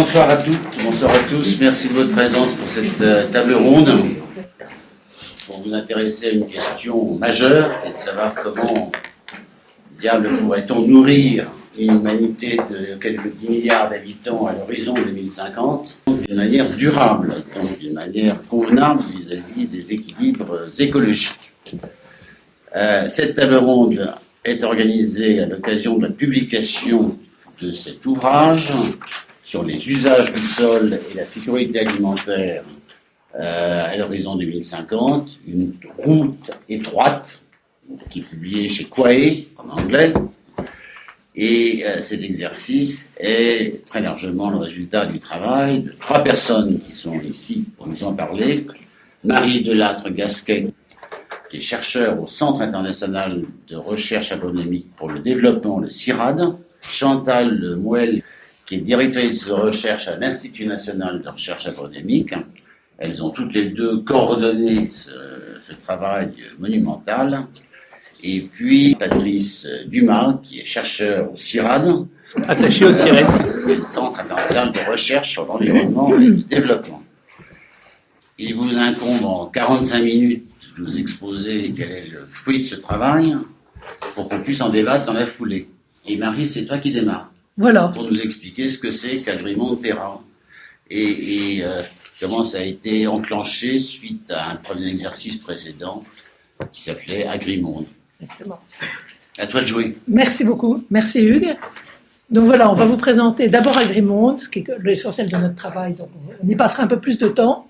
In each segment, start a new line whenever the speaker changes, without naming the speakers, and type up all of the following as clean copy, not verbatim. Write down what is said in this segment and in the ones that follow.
Bonsoir à toutes, bonsoir à tous. Merci de votre présence pour cette table ronde. Pour vous intéresser à une question majeure, qui est de savoir comment diable pourrait-on nourrir une humanité de quelques 10 milliards d'habitants à l'horizon 2050 d'une manière durable, donc d'une manière convenable vis-à-vis des équilibres écologiques. Cette table ronde est organisée à l'occasion de la publication de cet ouvrage sur les usages du sol et la sécurité alimentaire à l'horizon 2050, une route étroite qui est publiée chez Quae en anglais. Et cet exercice est très largement le résultat du travail de 3 personnes qui sont ici pour nous en parler. Marie Delattre-Gasquet, qui est chercheur au Centre international de recherche agronomique pour le développement, le CIRAD. Chantal Mouel, qui est directrice de recherche à l'Institut national de recherche agronomique. Elles ont toutes les deux coordonné ce travail monumental. Et puis Patrice Dumas, qui est chercheur au CIRAD.
Attaché au CIRAD.
Le Centre international de recherche sur l'environnement et le développement. Il vous incombe en 45 minutes de nous exposer quel est le fruit de ce travail pour qu'on puisse en débattre dans la foulée. Et Marie, c'est toi qui démarres.
Voilà.
Pour nous expliquer ce que c'est qu'Agrimonde Terra et comment ça a été enclenché suite à un premier exercice précédent qui s'appelait Agrimonde. Exactement. À toi de jouer.
Merci beaucoup. Merci Hugues. Donc voilà, on va vous présenter d'abord Agrimonde, ce qui est l'essentiel de notre travail. Donc on y passera un peu plus de temps.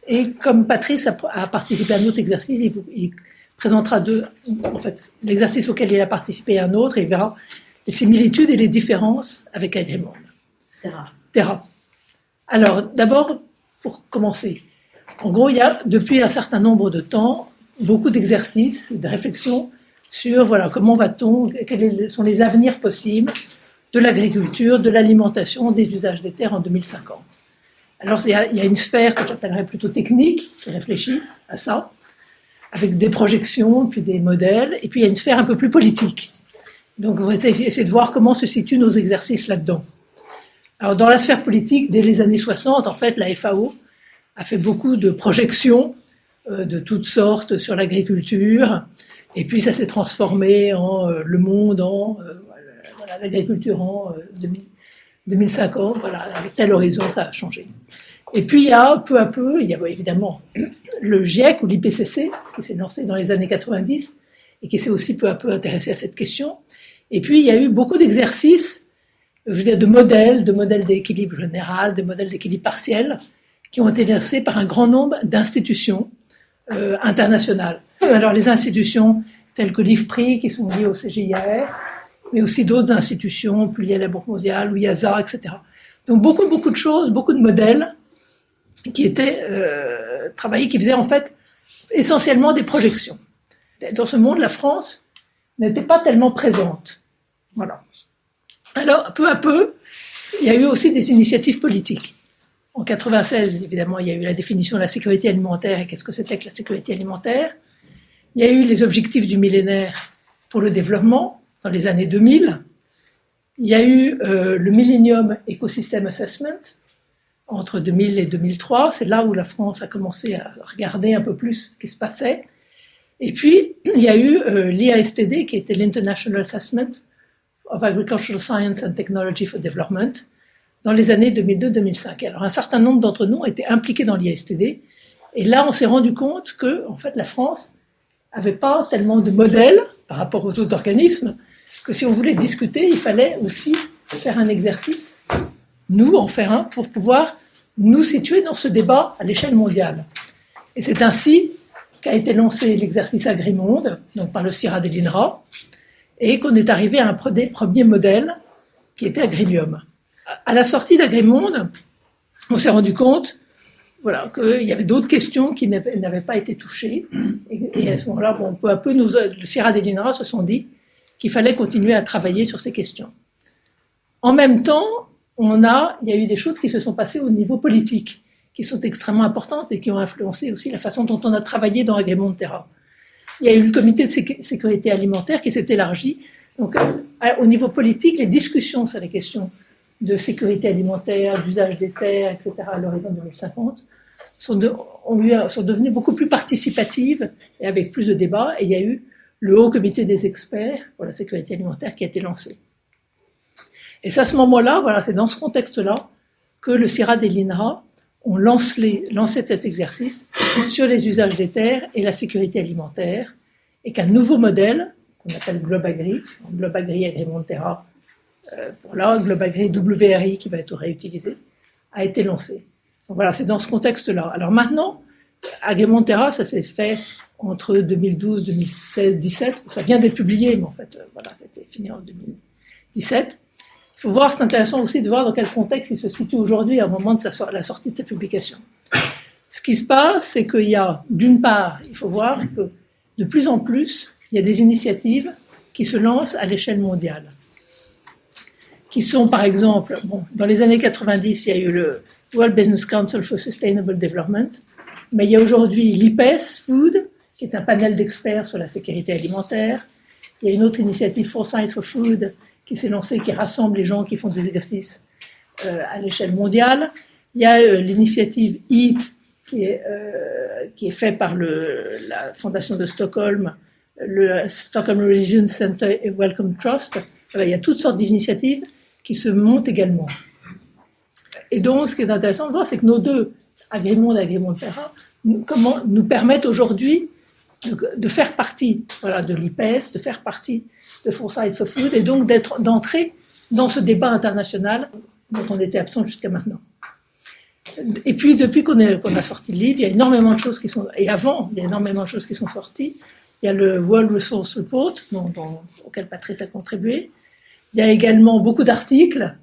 Et comme Patrice a participé à un autre exercice, il présentera l'exercice auquel il a participé et un autre, et il verra les similitudes et les différences avec Agrimonde. Terra. Alors, d'abord, pour commencer, en gros, il y a depuis un certain nombre de temps beaucoup d'exercices, de réflexions sur comment va-t-on, quels sont les avenirs possibles de l'agriculture, de l'alimentation, des usages des terres en 2050. Alors, il y a une sphère que j'appellerais plutôt technique, qui réfléchit à ça, avec des projections, puis des modèles, et puis il y a une sphère un peu plus politique. Donc, on va essayer de voir comment se situent nos exercices là-dedans. Alors, dans la sphère politique, dès les années 60, en fait, la FAO a fait beaucoup de projections de toutes sortes sur l'agriculture, et puis ça s'est transformé en le monde, en l'agriculture en 2050, avec tel horizon, ça a changé. Et puis, il y a peu à peu, il y a évidemment le GIEC ou l'IPCC, qui s'est lancé dans les années 90, et qui s'est aussi peu à peu intéressé à cette question. Et puis, il y a eu beaucoup d'exercices, de modèles d'équilibre général, de modèles d'équilibre partiel, qui ont été lancés par un grand nombre d'institutions internationales. Alors, les institutions telles que l'IFPRI, qui sont liées au CGIAR, mais aussi d'autres institutions, plus liées à la Banque mondiale, ou IASA, etc. Donc, beaucoup de choses, beaucoup de modèles qui étaient travaillés, qui faisaient en fait essentiellement des projections. Dans ce monde, la France n'était pas tellement présente. Voilà. Alors, peu à peu, il y a eu aussi des initiatives politiques. En 1996, évidemment, il y a eu la définition de la sécurité alimentaire et qu'est-ce que c'était que la sécurité alimentaire. Il y a eu les objectifs du millénaire pour le développement dans les années 2000. Il y a eu le Millennium Ecosystem Assessment entre 2000 et 2003. C'est là où la France a commencé à regarder un peu plus ce qui se passait. Et puis, il y a eu l'IASTD, qui était l'International Assessment of Agricultural Science and Technology for Development, dans les années 2002-2005. Alors, un certain nombre d'entre nous ont été impliqués dans l'IASTD, et là, on s'est rendu compte que, en fait, la France n'avait pas tellement de modèles par rapport aux autres organismes, que si on voulait discuter, il fallait aussi faire un exercice, en faire un, pour pouvoir nous situer dans ce débat à l'échelle mondiale. Et c'est ainsi qu'a été lancé l'exercice Agrimonde, donc par le CIRAD et l'INRA, et qu'on est arrivé à un premier modèle qui était Agrilium. À la sortie d'Agrimonde, on s'est rendu compte qu'il y avait d'autres questions qui n'avaient pas été touchées. Et à ce moment-là, peu à peu, le CIRAD et l'INRA se sont dit qu'il fallait continuer à travailler sur ces questions. En même temps, il y a eu des choses qui se sont passées au niveau politique, qui sont extrêmement importantes et qui ont influencé aussi la façon dont on a travaillé dans Agrimonde Terra. Il y a eu le comité de sécurité alimentaire qui s'est élargi. Donc, au niveau politique, les discussions sur les questions de sécurité alimentaire, d'usage des terres, etc., à l'horizon 2050, sont devenues beaucoup plus participatives et avec plus de débats. Et il y a eu le Haut Comité des experts pour la sécurité alimentaire qui a été lancé. Et c'est à ce moment-là, voilà, c'est dans ce contexte-là que le CIRAD et l'INRA ont lancé cet exercice sur les usages des terres et la sécurité alimentaire, et qu'un nouveau modèle, qu'on appelle GlobaGri, GlobaGri Agrimonterra, voilà, GlobaGri WRI qui va être réutilisé, a été lancé. Donc voilà, c'est dans ce contexte-là. Alors maintenant, Agrimonterra, ça s'est fait entre 2012, 2016, 2017, ça vient d'être publié, mais en fait, voilà, c'était fini en 2017. Il faut voir, c'est intéressant aussi de voir dans quel contexte il se situe aujourd'hui au moment de la sortie de sa publication. Ce qui se passe, c'est qu'il y a, d'une part, il faut voir que de plus en plus, il y a des initiatives qui se lancent à l'échelle mondiale, qui sont, par exemple, bon, dans les années 90, il y a eu le World Business Council for Sustainable Development, mais il y a aujourd'hui l'IPES Food, qui est un panel d'experts sur la sécurité alimentaire. Il y a une autre initiative, Foresight for Food, qui s'est lancée, qui rassemble les gens qui font des exercices à l'échelle mondiale. Il y a l'initiative EAT, qui est faite par la Fondation de Stockholm, le Stockholm Religion Center et Wellcome Trust. Voilà, il y a toutes sortes d'initiatives qui se montent également. Et donc, ce qui est intéressant de voir, c'est que nos deux, Agrimonde et Agrimonterra, nous permettent aujourd'hui de faire partie, voilà, de l'IPES, de faire partie de Foresight for Food, et donc d'entrer dans ce débat international dont on était absent jusqu'à maintenant. Et puis, depuis qu'on a sorti le livre, il y a énormément de choses qui sont... Et avant, il y a énormément de choses qui sont sorties. Il y a le World Resource Report, auquel Patrice a contribué. Il y a également beaucoup d'articles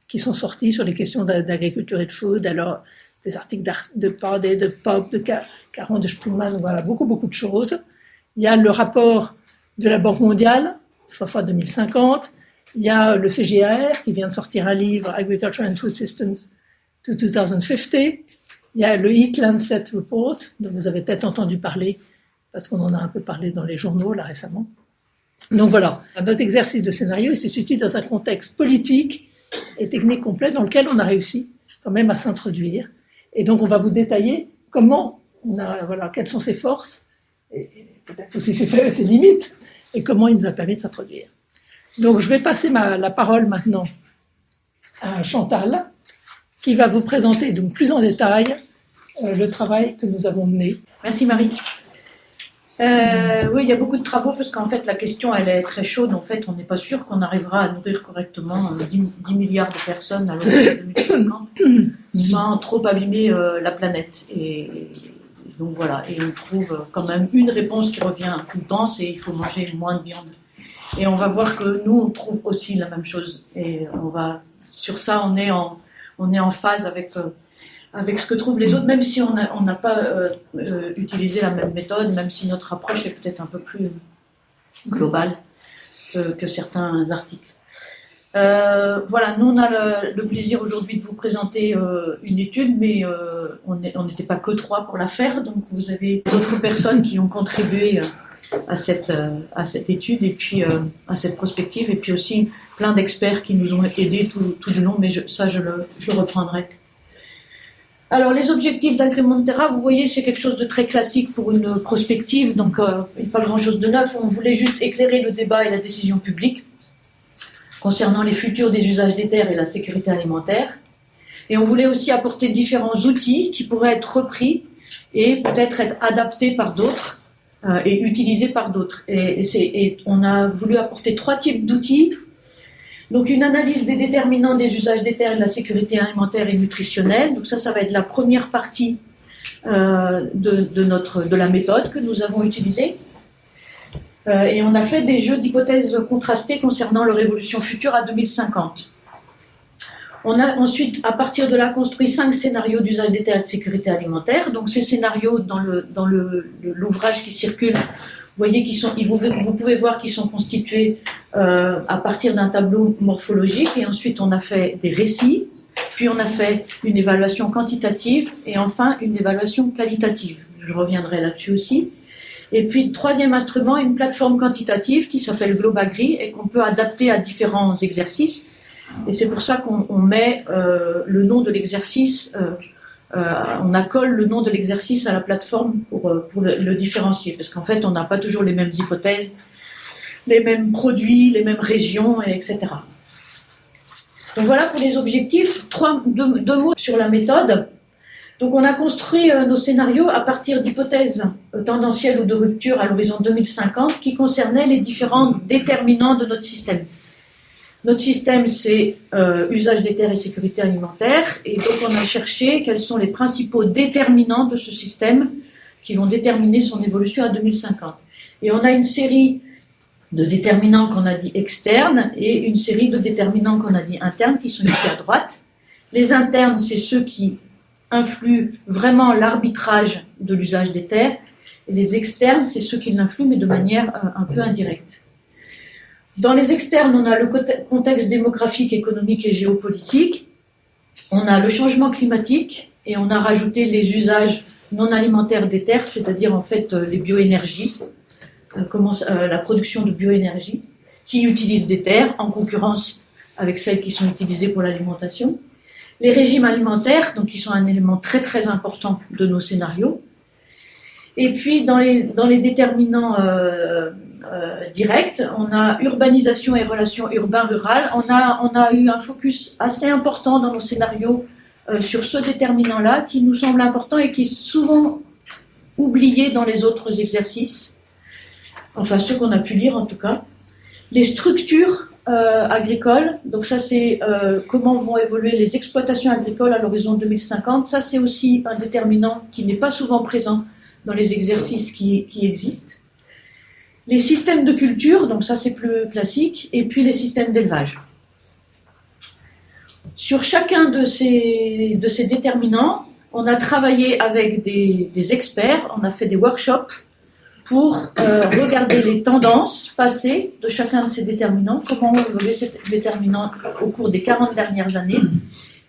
qui sont sortis sur les questions d'agriculture et de food. Alors, des articles de Pardet, de Pop, de Caron, de Springman, voilà, beaucoup de choses. Il y a le rapport de la Banque mondiale, FOFA 2050. Il y a le CGAR qui vient de sortir un livre, Agriculture and Food Systems to 2050. Il y a le Heat Lancet Report, dont vous avez peut-être entendu parler, parce qu'on en a un peu parlé dans les journaux là récemment. Donc voilà, notre exercice de scénario il se situe dans un contexte politique et technique complet dans lequel on a réussi quand même à s'introduire. Et donc on va vous détailler comment voilà, quelles sont ses forces, et peut-être aussi ses limites, et comment il nous a permis de s'introduire. Donc je vais passer la parole maintenant à Chantal, qui va vous présenter donc plus en détail le travail que nous avons mené.
Merci Marie. Oui, il y a beaucoup de travaux parce qu'en fait la question elle est très chaude. En fait, on n'est pas sûr qu'on arrivera à nourrir correctement 10 milliards de personnes à l'horizon 2050 sans trop abîmer la planète. Et donc voilà, et on trouve quand même une réponse qui revient tout le temps, c'est il faut manger moins de viande. Et on va voir que nous on trouve aussi la même chose. Et sur ça on est en phase avec ce que trouvent les autres, même si on n'a pas utilisé la même méthode, même si notre approche est peut-être un peu plus globale que certains articles. Voilà, nous on a le plaisir aujourd'hui de vous présenter une étude, mais on n'était pas que 3 pour la faire, donc vous avez d'autres personnes qui ont contribué à cette étude et puis à cette prospective, et puis aussi plein d'experts qui nous ont aidés tout du long, mais je le reprendrai. Alors, les objectifs d'Agrimonterra, vous voyez, c'est quelque chose de très classique pour une prospective, donc pas grand-chose de neuf. On voulait juste éclairer le débat et la décision publique concernant les futurs des usages des terres et la sécurité alimentaire. Et on voulait aussi apporter différents outils qui pourraient être repris et peut-être être adaptés par d'autres et utilisés par d'autres. Et on a voulu apporter 3 types d'outils. Donc une analyse des déterminants des usages des terres et de la sécurité alimentaire et nutritionnelle. Donc ça va être la première partie de la méthode que nous avons utilisée. Et on a fait des jeux d'hypothèses contrastées concernant leur évolution future à 2050. On a ensuite, à partir de là, construit 5 scénarios d'usage des terres et de sécurité alimentaire. Donc ces scénarios, dans l'ouvrage qui circule, vous voyez vous pouvez voir qu'ils sont constitués à partir d'un tableau morphologique, et ensuite on a fait des récits, puis on a fait une évaluation quantitative et enfin une évaluation qualitative. Je reviendrai là-dessus aussi. Et puis le 3e instrument, une plateforme quantitative qui s'appelle GlobaGri et qu'on peut adapter à différents exercices. Et c'est pour ça qu'on met le nom de l'exercice, on accole le nom de l'exercice à la plateforme pour le différencier. Parce qu'en fait, on n'a pas toujours les mêmes hypothèses, les mêmes produits, les mêmes régions, etc. Donc voilà pour les objectifs. Deux mots sur la méthode. Donc on a construit nos scénarios à partir d'hypothèses tendancielles ou de rupture à l'horizon 2050 qui concernaient les différents déterminants de notre système. Notre système, c'est usage des terres et sécurité alimentaire. Et donc on a cherché quels sont les principaux déterminants de ce système qui vont déterminer son évolution à 2050. Et on a une série de déterminants qu'on a dit externes et une série de déterminants qu'on a dit internes qui sont ici à droite. Les internes, c'est ceux qui influent vraiment l'arbitrage de l'usage des terres, et les externes, c'est ceux qui l'influent, mais de manière un peu indirecte. Dans les externes, on a le contexte démographique, économique et géopolitique, on a le changement climatique, et on a rajouté les usages non alimentaires des terres, c'est-à-dire en fait les bioénergies, la production de bioénergie, qui utilisent des terres en concurrence avec celles qui sont utilisées pour l'alimentation. Les régimes alimentaires, donc qui sont un élément très très important de nos scénarios. Et puis dans les déterminants directs, on a urbanisation et relations urbain-rural. On a eu un focus assez important dans nos scénarios sur ce déterminant-là, qui nous semble important et qui est souvent oublié dans les autres exercices. Enfin, ceux qu'on a pu lire en tout cas. Les structures agricoles, donc ça c'est comment vont évoluer les exploitations agricoles à l'horizon 2050. Ça c'est aussi un déterminant qui n'est pas souvent présent dans les exercices qui existent. Les systèmes de culture, donc ça c'est plus classique, et puis les systèmes d'élevage. Sur chacun de ces déterminants, on a travaillé avec des experts, on a fait des workshops pour regarder les tendances passées de chacun de ces déterminants, comment ont évolué ces déterminants au cours des 40 dernières années,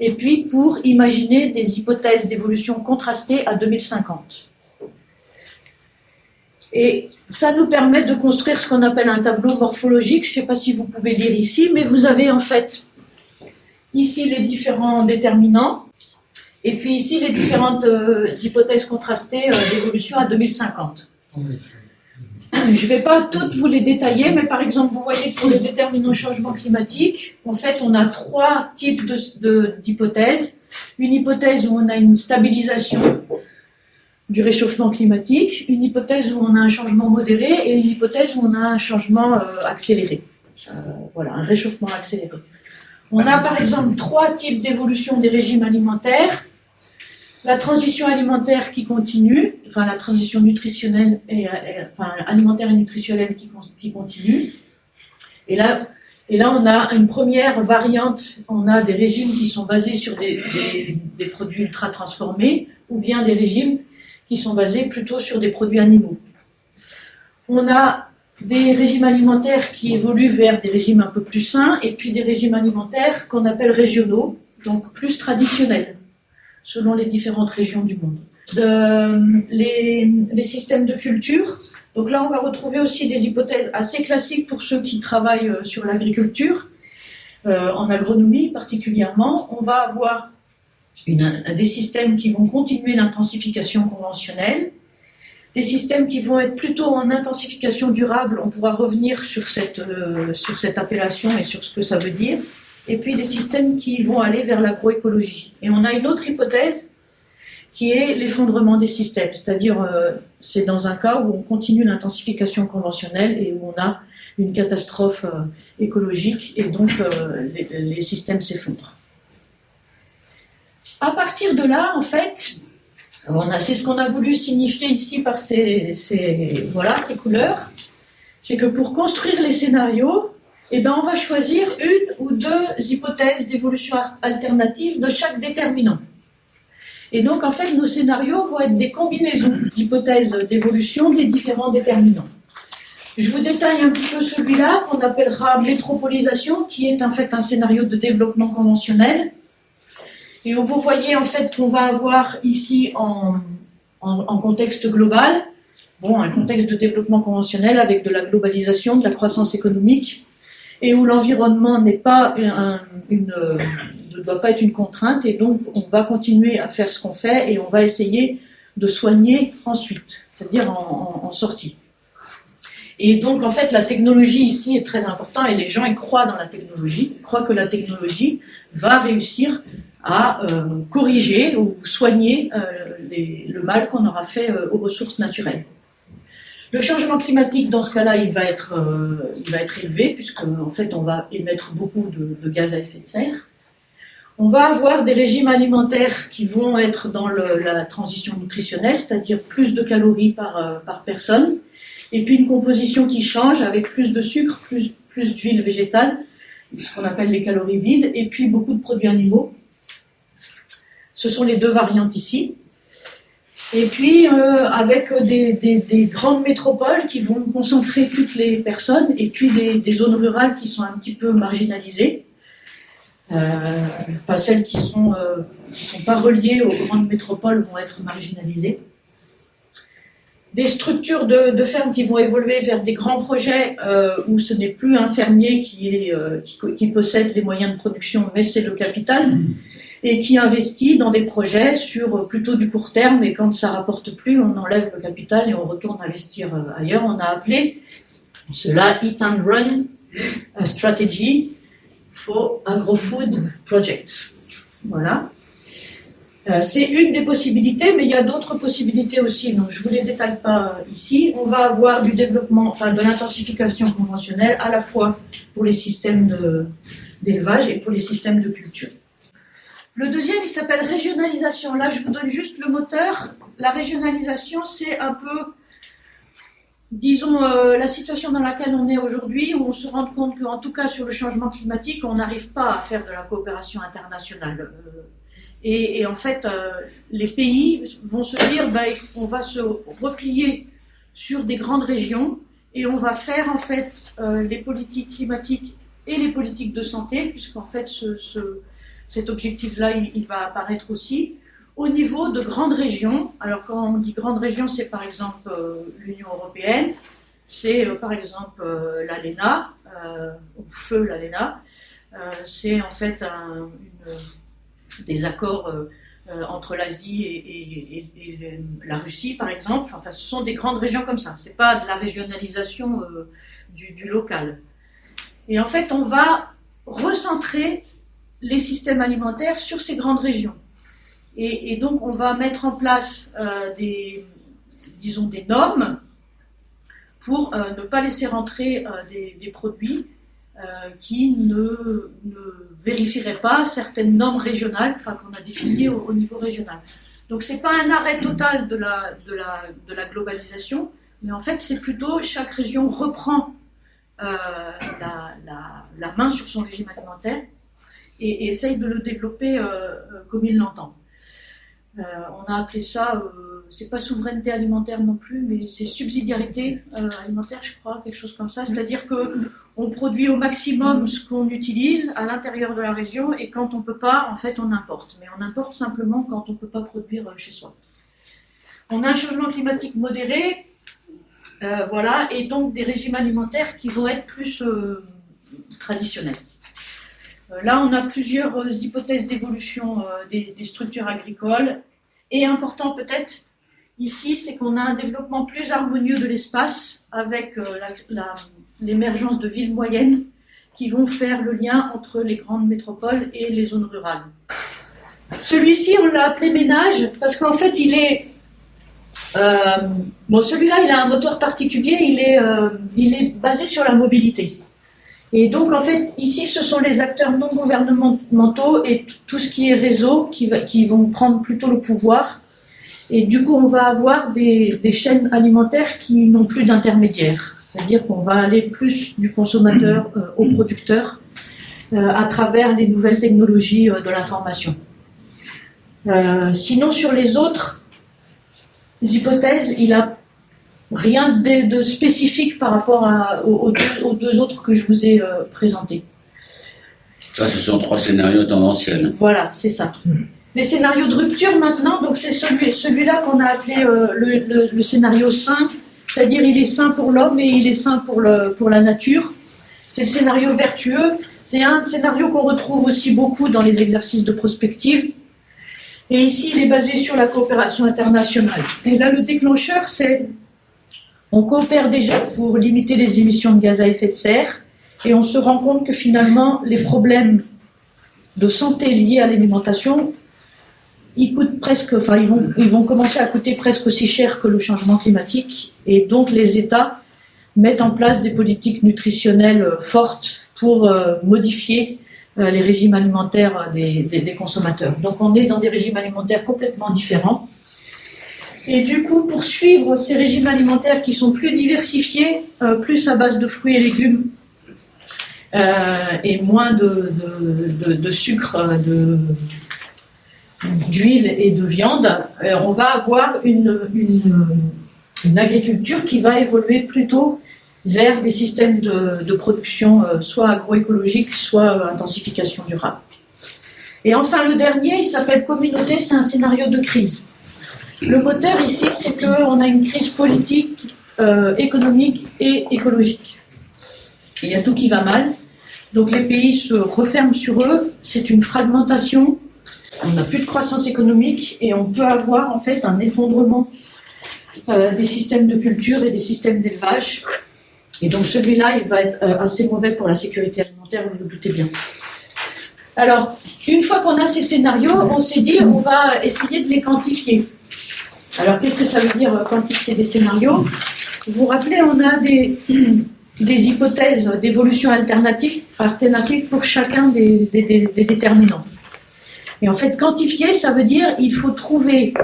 et puis pour imaginer des hypothèses d'évolution contrastées à 2050. Et ça nous permet de construire ce qu'on appelle un tableau morphologique. Je ne sais pas si vous pouvez lire ici, mais vous avez en fait ici les différents déterminants, et puis ici les différentes hypothèses contrastées d'évolution à 2050. Je ne vais pas toutes vous les détailler, mais par exemple, vous voyez que pour le déterminant changement climatique, en fait, on a trois types d'hypothèses. Une hypothèse où on a une stabilisation du réchauffement climatique, une hypothèse où on a un changement modéré et une hypothèse où on a un changement accéléré. Voilà, un réchauffement accéléré. On a par exemple trois types d'évolution des régimes alimentaires. La transition alimentaire qui continue, enfin la transition nutritionnelle alimentaire et nutritionnelle qui continue. Et là, on a une première variante. On a des régimes qui sont basés sur des produits ultra transformés, ou bien des régimes qui sont basés plutôt sur des produits animaux. On a des régimes alimentaires qui évoluent vers des régimes un peu plus sains, et puis des régimes alimentaires qu'on appelle régionaux, donc plus traditionnels, selon les différentes régions du monde. Les systèmes de culture, donc là on va retrouver aussi des hypothèses assez classiques pour ceux qui travaillent sur l'agriculture, en agronomie particulièrement. On va avoir des systèmes qui vont continuer l'intensification conventionnelle, des systèmes qui vont être plutôt en intensification durable, on pourra revenir sur cette appellation et sur ce que ça veut dire, et puis des systèmes qui vont aller vers l'agroécologie. Et on a une autre hypothèse qui est l'effondrement des systèmes, c'est-à-dire c'est dans un cas où on continue l'intensification conventionnelle et où on a une catastrophe écologique et donc les systèmes s'effondrent. À partir de là, en fait, c'est ce qu'on a voulu signifier ici par ces couleurs, c'est que pour construire les scénarios, on va choisir une ou deux hypothèses d'évolution alternative de chaque déterminant. Et donc, en fait, nos scénarios vont être des combinaisons d'hypothèses d'évolution des différents déterminants. Je vous détaille un petit peu celui-là, qu'on appellera métropolisation, qui est en fait un scénario de développement conventionnel. Et où vous voyez en fait qu'on va avoir ici en contexte global, un contexte de développement conventionnel avec de la globalisation, de la croissance économique, et où l'environnement n'est pas ne doit pas être une contrainte, et donc on va continuer à faire ce qu'on fait et on va essayer de soigner ensuite, c'est-à-dire en sortie. Et donc en fait la technologie ici est très importante et les gens ils croient dans la technologie, ils croient que la technologie va réussir à corriger ou soigner le mal qu'on aura fait aux ressources naturelles. Le changement climatique, dans ce cas-là, il va être élevé, puisque en fait, on va émettre beaucoup de gaz à effet de serre. On va avoir des régimes alimentaires qui vont être dans la transition nutritionnelle, c'est-à-dire plus de calories par personne, et puis une composition qui change avec plus de sucre, plus d'huile végétale, ce qu'on appelle les calories vides, et puis beaucoup de produits animaux. Ce sont les deux variantes ici. Et puis, avec des grandes métropoles qui vont concentrer toutes les personnes, et puis des zones rurales qui sont un petit peu marginalisées, enfin celles qui sont pas reliées aux grandes métropoles vont être marginalisées. Des structures de fermes qui vont évoluer vers des grands projets où ce n'est plus un fermier qui possède les moyens de production, mais c'est le capital, et qui investit dans des projets sur plutôt du court terme, et quand ça rapporte plus, on enlève le capital et on retourne investir ailleurs. On a appelé cela Eat and Run Strategy for Agro-Food Projects. Voilà. C'est une des possibilités, mais il y a d'autres possibilités aussi, donc je ne vous les détaille pas ici. On va avoir du développement, enfin de l'intensification conventionnelle, à la fois pour les systèmes d'élevage et pour les systèmes de culture. Le deuxième, il s'appelle régionalisation. Là, je vous donne juste le moteur. La régionalisation, c'est un peu, disons, la situation dans laquelle on est aujourd'hui, où on se rend compte qu'en tout cas sur le changement climatique, on n'arrive pas à faire de la coopération internationale. Et en fait, les pays vont se dire, on va se replier sur des grandes régions et on va faire en fait les politiques climatiques et les politiques de santé, puisqu'en fait cet objectif-là, il va apparaître aussi au niveau de grandes régions. Alors quand on dit grandes régions, c'est par exemple l'Union européenne, c'est par exemple l'ALENA, au feu l'ALENA, c'est en fait des accords entre l'Asie et la Russie, par exemple. Enfin, ce sont des grandes régions comme ça. C'est pas de la régionalisation du local. Et en fait, on va recentrer les systèmes alimentaires sur ces grandes régions. Et donc, on va mettre en place des normes pour ne pas laisser rentrer des produits qui ne vérifieraient pas certaines normes régionales, enfin qu'on a définies au niveau régional. Donc c'est pas un arrêt total de la globalisation, mais en fait c'est plutôt chaque région reprend la main sur son régime alimentaire et essaye de le développer comme il l'entend. On a appelé ça, c'est pas souveraineté alimentaire non plus, mais c'est subsidiarité alimentaire, je crois, quelque chose comme ça. C'est-à-dire qu'on produit au maximum ce qu'on utilise à l'intérieur de la région, et quand on peut pas, en fait, on importe. Mais on importe simplement quand on peut pas produire chez soi. On a un changement climatique modéré, voilà, et donc des régimes alimentaires qui vont être plus traditionnels. Là, on a plusieurs hypothèses d'évolution des structures agricoles. Et important peut-être ici, c'est qu'on a un développement plus harmonieux de l'espace avec l'émergence de villes moyennes qui vont faire le lien entre les grandes métropoles et les zones rurales. Celui-ci, on l'a appelé ménage parce qu'en fait, il est... celui-là, il a un moteur particulier, il est basé sur la mobilité. Et donc, en fait, ici, ce sont les acteurs non gouvernementaux et tout ce qui est réseau qui vont prendre plutôt le pouvoir. Et du coup, on va avoir des chaînes alimentaires qui n'ont plus d'intermédiaires. C'est-à-dire qu'on va aller plus du consommateur au producteur à travers les nouvelles technologies de l'information. Sinon, sur les autres hypothèses, il a rien de spécifique par rapport aux deux autres que je vous ai présentés.
Ça, ce sont 3 scénarios tendanciels.
Voilà, c'est ça. Les scénarios de rupture maintenant, donc c'est celui-là qu'on a appelé le scénario sain, c'est-à-dire il est sain pour l'homme et il est sain pour la nature. c'est le scénario vertueux. C'est un scénario qu'on retrouve aussi beaucoup dans les exercices de prospective. Et ici, il est basé sur la coopération internationale. Et là, le déclencheur, c'est on coopère déjà pour limiter les émissions de gaz à effet de serre et on se rend compte que finalement, les problèmes de santé liés à l'alimentation, ils vont commencer à coûter presque aussi cher que le changement climatique. Et donc, les États mettent en place des politiques nutritionnelles fortes pour modifier les régimes alimentaires des consommateurs. Donc on est dans des régimes alimentaires complètement différents. Et du coup, pour suivre ces régimes alimentaires qui sont plus diversifiés, plus à base de fruits et légumes, et moins de sucre, d'huile et de viande, on va avoir une agriculture qui va évoluer plutôt vers des systèmes de production soit agroécologique, soit intensification durable. Et enfin, le dernier, il s'appelle communauté, c'est un scénario de crise. Le moteur ici, c'est qu'on a une crise politique, économique et écologique. Et il y a tout qui va mal. Donc les pays se referment sur eux, c'est une fragmentation, on n'a plus de croissance économique et on peut avoir en fait un effondrement des systèmes de culture et des systèmes d'élevage. Et donc celui-là, il va être assez mauvais pour la sécurité alimentaire, vous vous doutez bien. Alors, une fois qu'on a ces scénarios, on s'est dit, on va essayer de les quantifier. Alors, qu'est-ce que ça veut dire quantifier des scénarios? Vous vous rappelez, on a des hypothèses d'évolution alternative pour chacun des déterminants. Et en fait, quantifier, ça veut dire il faut trouver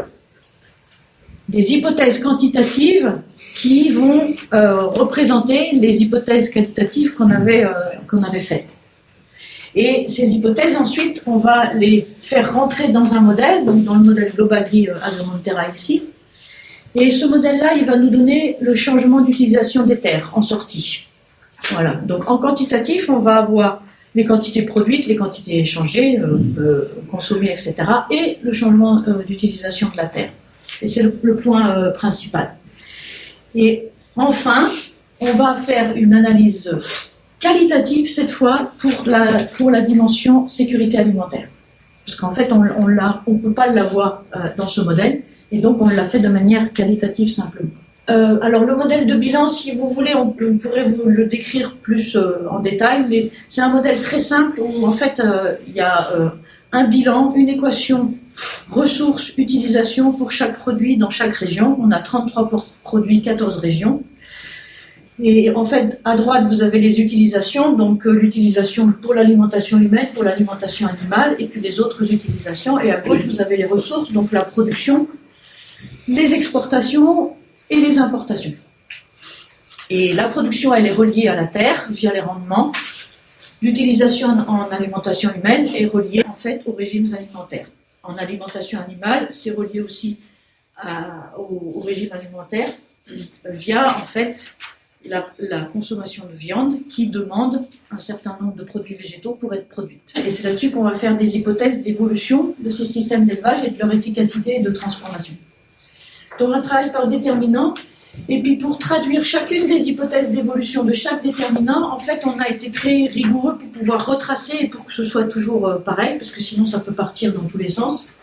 des hypothèses quantitatives qui vont représenter les hypothèses qualitatives qu'on avait faites. Et ces hypothèses, ensuite, on va les faire rentrer dans un modèle, donc dans le modèle Global Agri-Agromonterra ici. Et ce modèle-là, il va nous donner le changement d'utilisation des terres en sortie. Voilà. Donc en quantitatif, on va avoir les quantités produites, les quantités échangées, consommées, etc. et le changement d'utilisation de la terre. Et c'est le point principal. Et enfin, on va faire une analyse qualitative cette fois pour la dimension sécurité alimentaire. Parce qu'en fait, on ne peut pas l'avoir dans ce modèle, et donc on l'a fait de manière qualitative simplement. Alors le modèle de bilan, si vous voulez, on pourrait vous le décrire plus en détail, mais c'est un modèle très simple où en fait il y a un bilan, une équation ressources, utilisation pour chaque produit dans chaque région. On a 33 produits, 14 régions. Et en fait, à droite, vous avez les utilisations, donc l'utilisation pour l'alimentation humaine, pour l'alimentation animale, et puis les autres utilisations. Et à gauche, vous avez les ressources, donc la production, les exportations et les importations. Et la production, elle est reliée à la terre via les rendements. L'utilisation en alimentation humaine est reliée en fait aux régimes alimentaires. En alimentation animale, c'est relié aussi au régime alimentaire via en fait la consommation de viande qui demande un certain nombre de produits végétaux pour être produites. Et c'est là-dessus qu'on va faire des hypothèses d'évolution de ces systèmes d'élevage et de leur efficacité et de transformation. Donc un travail par déterminant, et puis pour traduire chacune des hypothèses d'évolution de chaque déterminant, en fait on a été très rigoureux pour pouvoir retracer et pour que ce soit toujours pareil, parce que sinon ça peut partir dans tous les sens.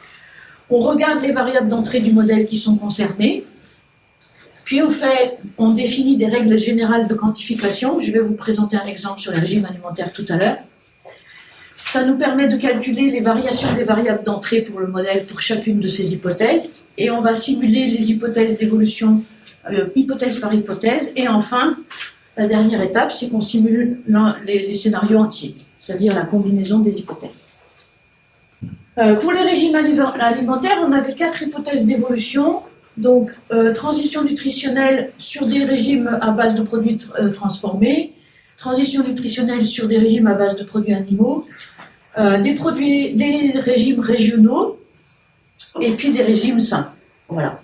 On regarde les variables d'entrée du modèle qui sont concernées, puis on définit des règles générales de quantification. Je vais vous présenter un exemple sur les régimes alimentaires tout à l'heure. Ça nous permet de calculer les variations des variables d'entrée pour le modèle pour chacune de ces hypothèses. Et on va simuler les hypothèses d'évolution, hypothèse par hypothèse. Et enfin, la dernière étape, c'est qu'on simule les scénarios entiers, c'est-à-dire la combinaison des hypothèses. Pour les régimes alimentaires, on avait 4 hypothèses d'évolution. Donc, transition nutritionnelle sur des régimes à base de produits transformés, transition nutritionnelle sur des régimes à base de produits animaux, des régimes régionaux, et puis des régimes sains. Voilà.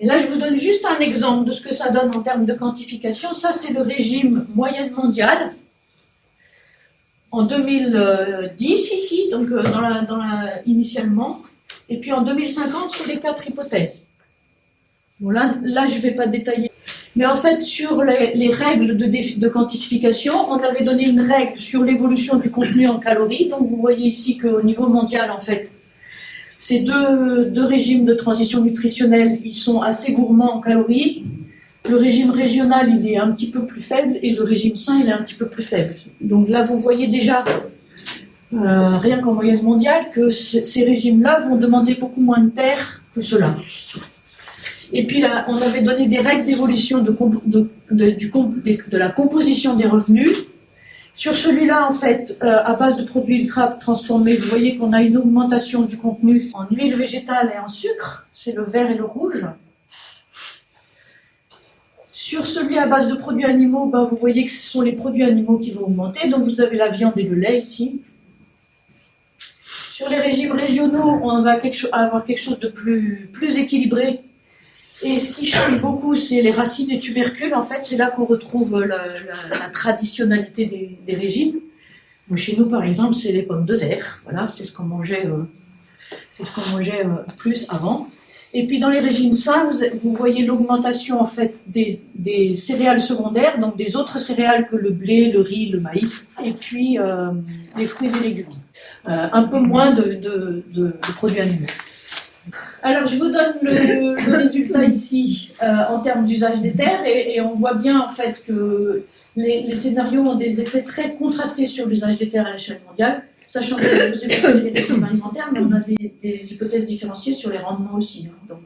Et là, je vous donne juste un exemple de ce que ça donne en termes de quantification. Ça, c'est le régime moyenne mondiale en 2010 ici, donc initialement, et puis en 2050 sur les 4 hypothèses. Bon, là je ne vais pas détailler. Mais en fait, sur les règles de quantification, on avait donné une règle sur l'évolution du contenu en calories. Donc vous voyez ici qu'au niveau mondial, en fait, ces deux régimes de transition nutritionnelle, ils sont assez gourmands en calories. Le régime régional, il est un petit peu plus faible et le régime sain, il est un petit peu plus faible. Donc là, vous voyez déjà, rien qu'en moyenne mondiale, que ces régimes-là vont demander beaucoup moins de terre que ceux-là. Et puis là, on avait donné des règles d'évolution de la composition des revenus. Sur celui-là, en fait, à base de produits ultra transformés, vous voyez qu'on a une augmentation du contenu en huile végétale et en sucre. C'est le vert et le rouge. Sur celui à base de produits animaux, ben, vous voyez que ce sont les produits animaux qui vont augmenter. Donc vous avez la viande et le lait ici. Sur les régimes régionaux, on va avoir quelque chose de plus équilibré. Et ce qui change beaucoup, c'est les racines et tubercules. En fait, c'est là qu'on retrouve la traditionnalité des régimes. Donc, chez nous, par exemple, c'est les pommes de terre. Voilà, c'est ce qu'on mangeait, plus avant. Et puis, dans les régimes sains, vous voyez l'augmentation en fait des céréales secondaires, donc des autres céréales que le blé, le riz, le maïs, et puis les fruits et légumes. Un peu moins de produits animaux. Alors, je vous donne le résultat ici en termes d'usage des terres et on voit bien en fait que les scénarios ont des effets très contrastés sur l'usage des terres à l'échelle mondiale, sachant que vous évoquez les régimes alimentaires, mais on a des hypothèses différenciées sur les rendements aussi. Hein. Donc,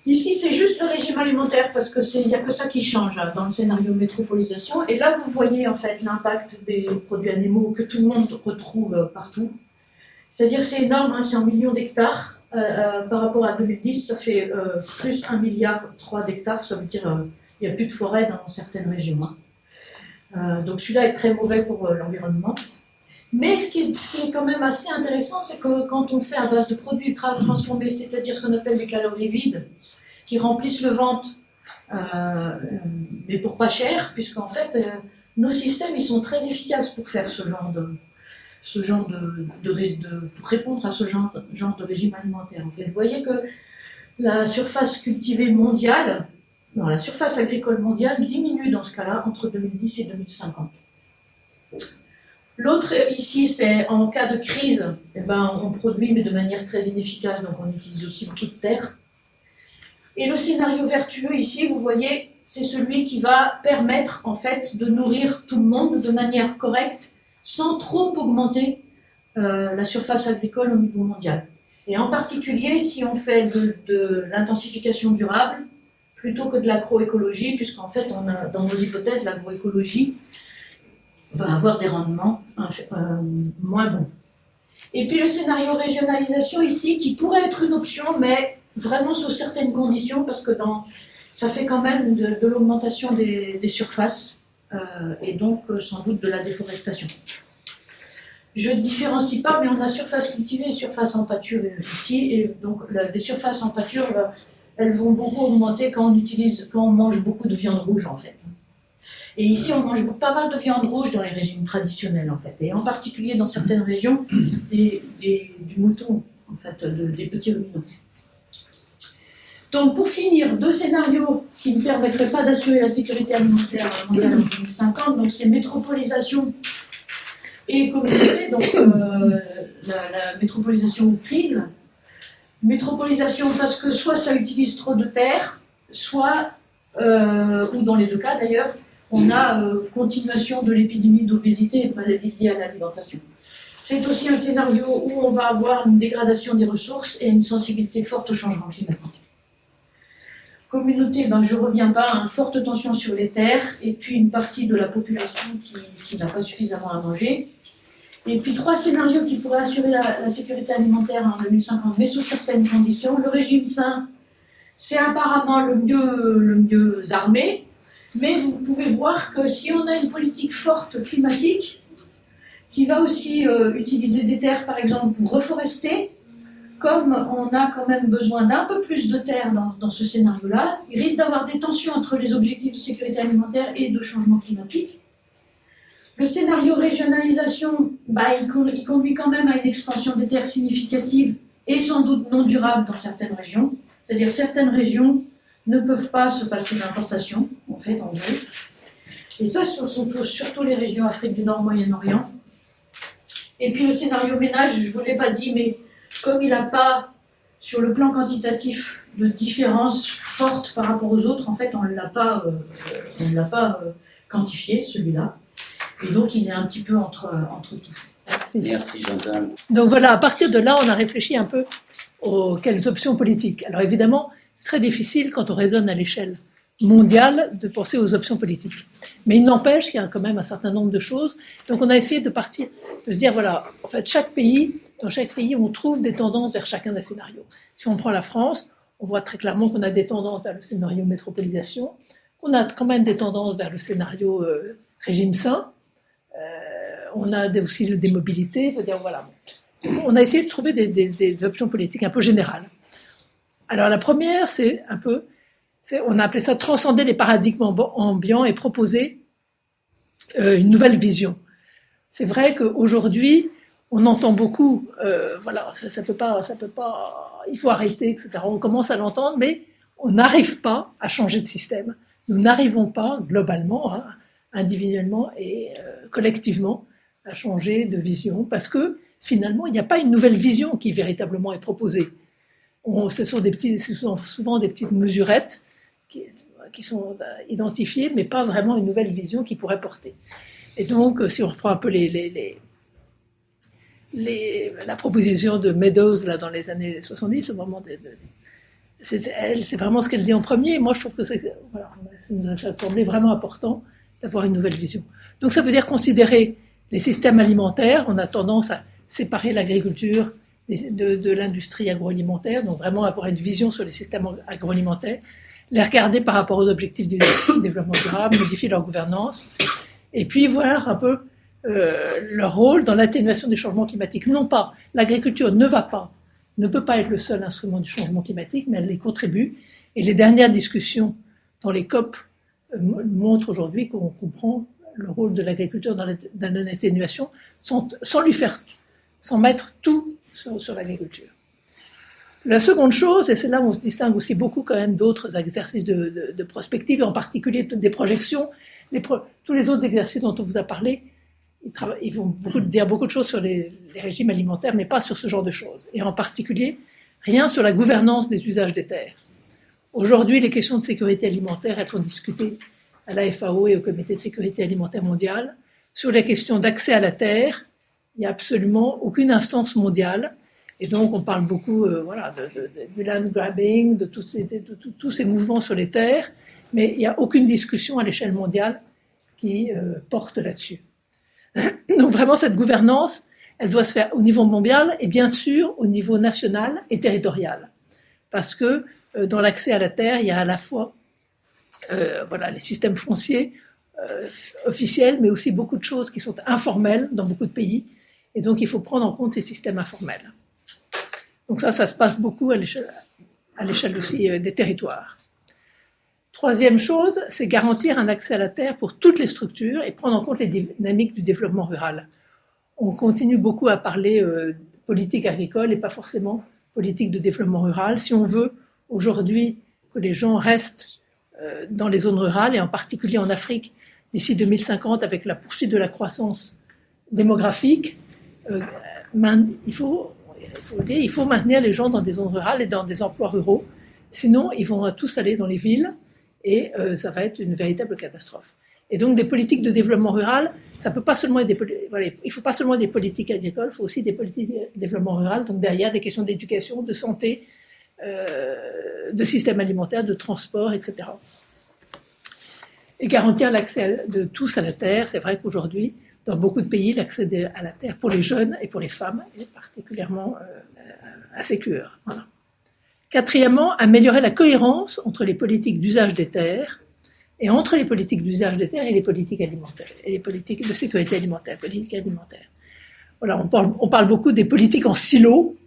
ici, c'est juste le régime alimentaire parce qu'il n'y a que ça qui change dans le scénario métropolisation. Et là, vous voyez en fait l'impact des produits animaux que tout le monde retrouve partout. C'est-à-dire c'est énorme, hein, c'est en millions d'hectares. Par rapport à 2010, ça fait plus 1,3 milliard d'hectares. Ça veut dire il n'y a plus de forêt dans certaines régions. Hein. Donc celui-là est très mauvais pour l'environnement. Mais ce qui est quand même assez intéressant, c'est que quand on fait à base de produits ultra transformés, c'est-à-dire ce qu'on appelle des calories vides, qui remplissent le ventre, mais pour pas cher, puisqu'en fait, nos systèmes ils sont très efficaces pour faire pour répondre à ce genre de régime alimentaire. En fait, vous voyez que la surface cultivée mondiale, la surface agricole mondiale diminue dans ce cas-là entre 2010 et 2050. L'autre ici, c'est en cas de crise, on produit mais de manière très inefficace, donc on utilise aussi beaucoup de terre. Et le scénario vertueux ici, vous voyez, c'est celui qui va permettre en fait de nourrir tout le monde de manière correcte, sans trop augmenter la surface agricole au niveau mondial. Et en particulier, si on fait de l'intensification durable, plutôt que de l'agroécologie, puisqu'en fait, dans nos hypothèses, l'agroécologie va avoir des rendements moins bons. Et puis le scénario régionalisation ici, qui pourrait être une option, mais vraiment sous certaines conditions, parce que ça fait quand même de l'augmentation des surfaces, et donc sans doute de la déforestation. Je ne différencie pas, mais on a surface cultivée et surface en pâture ici, et donc les surfaces en pâture, elles vont beaucoup augmenter quand on mange beaucoup de viande rouge en fait. Et ici, on mange pas mal de viande rouge dans les régimes traditionnels en fait, et en particulier dans certaines régions, du mouton en fait, des petits ruminants. Donc pour finir, deux scénarios qui ne permettraient pas d'assurer la sécurité alimentaire mondiale en 2050, donc c'est métropolisation et communauté, donc la métropolisation ou crise. Métropolisation parce que soit ça utilise trop de terre, soit, ou dans les deux cas d'ailleurs, on a continuation de l'épidémie d'obésité et de maladies liées à l'alimentation. C'est aussi un scénario où on va avoir une dégradation des ressources et une sensibilité forte au changement climatique. Communauté, je ne reviens pas, une forte tension sur les terres, et puis une partie de la population qui n'a pas suffisamment à manger. Et puis trois scénarios qui pourraient assurer la sécurité alimentaire en 2050, mais sous certaines conditions. Le régime sain, c'est apparemment le mieux armé, mais vous pouvez voir que si on a une politique forte climatique, qui va aussi utiliser des terres, par exemple, pour reforester, comme on a quand même besoin d'un peu plus de terre dans ce scénario-là, il risque d'avoir des tensions entre les objectifs de sécurité alimentaire et de changement climatique. Le scénario régionalisation, il conduit quand même à une expansion des terres significative et sans doute non durable dans certaines régions. C'est-à-dire certaines régions ne peuvent pas se passer d'importation, en fait, en gros. Et ça, ce sont surtout les régions Afrique du Nord, Moyen-Orient. Et puis le scénario ménage, je ne vous l'ai pas dit, mais comme il n'a pas, sur le plan quantitatif, de différence forte par rapport aux autres, en fait, on ne l'a pas quantifié, celui-là. Et donc, il est un petit peu entre tout.
Merci.
Merci Chantal.
Donc voilà, à partir de là, on a réfléchi un peu aux quelles options politiques. Alors évidemment, c'est très difficile quand on raisonne à l'échelle mondiale de penser aux options politiques. Mais il n'empêche qu'il y a quand même un certain nombre de choses. Donc on a essayé de partir, de se dire, voilà, en fait, dans chaque pays, on trouve des tendances vers chacun des scénarios. Si on prend la France, on voit très clairement qu'on a des tendances vers le scénario métropolisation, qu'on a quand même des tendances vers le scénario régime sain, on a aussi des mobilités, il faut dire, voilà. Donc, on a essayé de trouver des options politiques un peu générales. Alors la première, on a appelé ça transcender les paradigmes ambiants et proposer une nouvelle vision. C'est vrai qu'aujourd'hui, on entend beaucoup, voilà, ça peut pas, il faut arrêter, etc. On commence à l'entendre, mais on n'arrive pas à changer de système. Nous n'arrivons pas, globalement, hein, individuellement et collectivement, à changer de vision, parce que finalement, il n'y a pas une nouvelle vision qui véritablement est proposée. Ce sont souvent des petites mesurettes qui sont identifiées, mais pas vraiment une nouvelle vision qui pourrait porter. Et donc, si on reprend un peu la proposition de Meadows là, dans les années 70, au moment c'est vraiment ce qu'elle dit en premier. Moi, je trouve que ça nous a semblé vraiment important d'avoir une nouvelle vision. Donc, ça veut dire considérer les systèmes alimentaires. On a tendance à séparer l'agriculture de l'industrie agroalimentaire, donc vraiment avoir une vision sur les systèmes agroalimentaires, les regarder par rapport aux objectifs du développement durable, modifier leur gouvernance, et puis voir un peu leur rôle dans l'atténuation des changements climatiques. Non pas, l'agriculture ne peut pas être le seul instrument du changement climatique, mais elle y contribue. Et les dernières discussions dans les COP montrent aujourd'hui qu'on comprend le rôle de l'agriculture dans l'atténuation sans mettre tout sur l'agriculture. La seconde chose, et c'est là où on se distingue aussi beaucoup quand même d'autres exercices de prospective, en particulier des projections, tous les autres exercices dont on vous a parlé, ils vont dire beaucoup de choses sur les régimes alimentaires, mais pas sur ce genre de choses. Et en particulier, rien sur la gouvernance des usages des terres. Aujourd'hui, les questions de sécurité alimentaire, elles sont discutées à la FAO et au Comité de sécurité alimentaire mondiale. Sur les questions d'accès à la terre, il n'y a absolument aucune instance mondiale. Et donc, on parle beaucoup du land grabbing, de tous ces mouvements sur les terres, mais il n'y a aucune discussion à l'échelle mondiale qui porte là-dessus. Donc, vraiment, cette gouvernance, elle doit se faire au niveau mondial et bien sûr au niveau national et territorial. Parce que dans l'accès à la terre, il y a à la fois les systèmes fonciers officiels, mais aussi beaucoup de choses qui sont informelles dans beaucoup de pays. Et donc, il faut prendre en compte ces systèmes informels. Donc ça se passe beaucoup à l'échelle aussi des territoires. Troisième chose, c'est garantir un accès à la terre pour toutes les structures et prendre en compte les dynamiques du développement rural. On continue beaucoup à parler politique agricole et pas forcément politique de développement rural. Si on veut aujourd'hui que les gens restent dans les zones rurales, et en particulier en Afrique, d'ici 2050, avec la poursuite de la croissance démographique, il faut maintenir les gens dans des zones rurales et dans des emplois ruraux. Sinon, ils vont tous aller dans les villes et ça va être une véritable catastrophe. Et donc, des politiques de développement rural, ça peut pas seulement être il faut pas seulement des politiques agricoles, il faut aussi des politiques de développement rural. Donc, derrière, des questions d'éducation, de santé, de système alimentaire, de transport, etc. Et garantir l'accès de tous à la terre. C'est vrai qu'aujourd'hui, dans beaucoup de pays, l'accès à la terre pour les jeunes et pour les femmes est particulièrement insécure. Voilà. Quatrièmement, améliorer la cohérence entre les politiques d'usage des terres et entre les politiques d'usage des terres et les politiques alimentaires, et les politiques de sécurité alimentaire, politiques alimentaires. Voilà, on parle beaucoup des politiques en silo.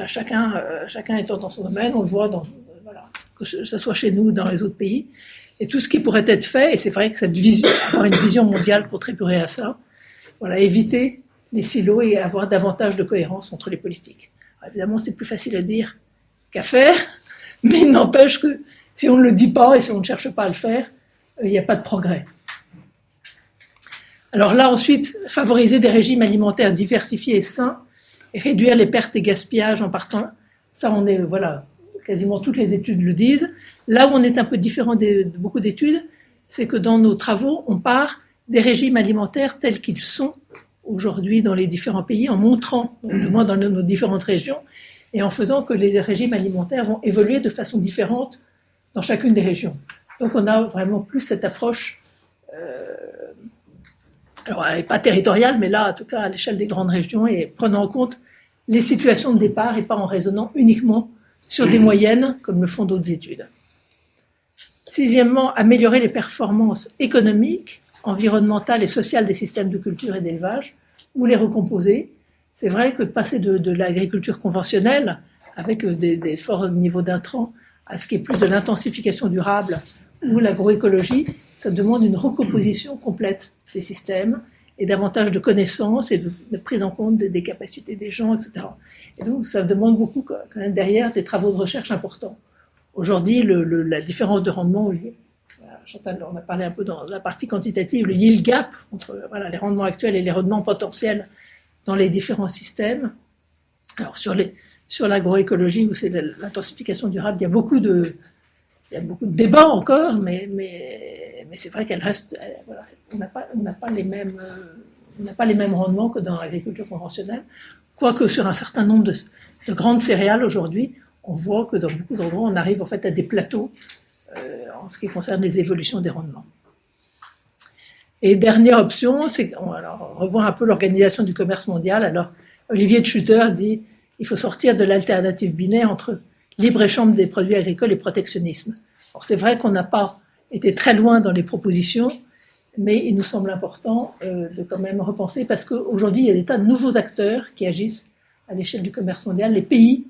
Chacun étant dans son domaine, on le voit que ce soit chez nous ou dans les autres pays. Et tout ce qui pourrait être fait, et c'est vrai que avoir une vision mondiale contribuerait à ça, éviter les silos et avoir davantage de cohérence entre les politiques. Alors évidemment, c'est plus facile à dire qu'à faire, mais il n'empêche que si on ne le dit pas et si on ne cherche pas à le faire, il n'y a pas de progrès. Alors là, ensuite, favoriser des régimes alimentaires diversifiés et sains et réduire les pertes et gaspillages en partant. Ça, on est, voilà, quasiment toutes les études le disent. Là où on est un peu différent de beaucoup d'études, c'est que dans nos travaux, on part des régimes alimentaires tels qu'ils sont aujourd'hui dans les différents pays, en montrant, du moins dans nos différentes régions, et en faisant que les régimes alimentaires vont évoluer de façon différente dans chacune des régions. Donc on a vraiment plus cette approche, alors elle n'est pas territoriale, mais là, en tout cas, à l'échelle des grandes régions, et prenant en compte les situations de départ et pas en raisonnant uniquement sur des moyennes, comme le font d'autres études. Sixièmement, améliorer les performances économiques, environnementales et sociales des systèmes de culture et d'élevage, ou les recomposer. C'est vrai que de passer de l'agriculture conventionnelle, avec des forts niveaux d'intrants, à ce qui est plus de l'intensification durable ou l'agroécologie, ça demande une recomposition complète des systèmes et davantage de connaissances et de prise en compte des capacités des gens, etc. Et donc, ça demande beaucoup, quand même, derrière, des travaux de recherche importants. Aujourd'hui, la différence de rendement, Chantal, on a parlé un peu dans la partie quantitative, le yield gap entre les rendements actuels et les rendements potentiels dans les différents systèmes. Alors, sur l'agroécologie, où c'est l'intensification durable, il y a beaucoup de débats encore, mais c'est vrai qu'elle reste. On n'a pas les mêmes rendements que dans l'agriculture conventionnelle. Quoique sur un certain nombre de grandes céréales aujourd'hui, on voit que dans beaucoup d'endroits, on arrive en fait à des plateaux en ce qui concerne les évolutions des rendements. Et dernière option, c'est on revoit un peu l'organisation du commerce mondial. Alors, Olivier de Schutter dit il faut sortir de l'alternative binaire entre libre-échange des produits agricoles et protectionnisme. Alors, c'est vrai qu'on n'a pas été très loin dans les propositions, mais il nous semble important de quand même repenser, parce qu'aujourd'hui, il y a des tas de nouveaux acteurs qui agissent à l'échelle du commerce mondial. Les pays,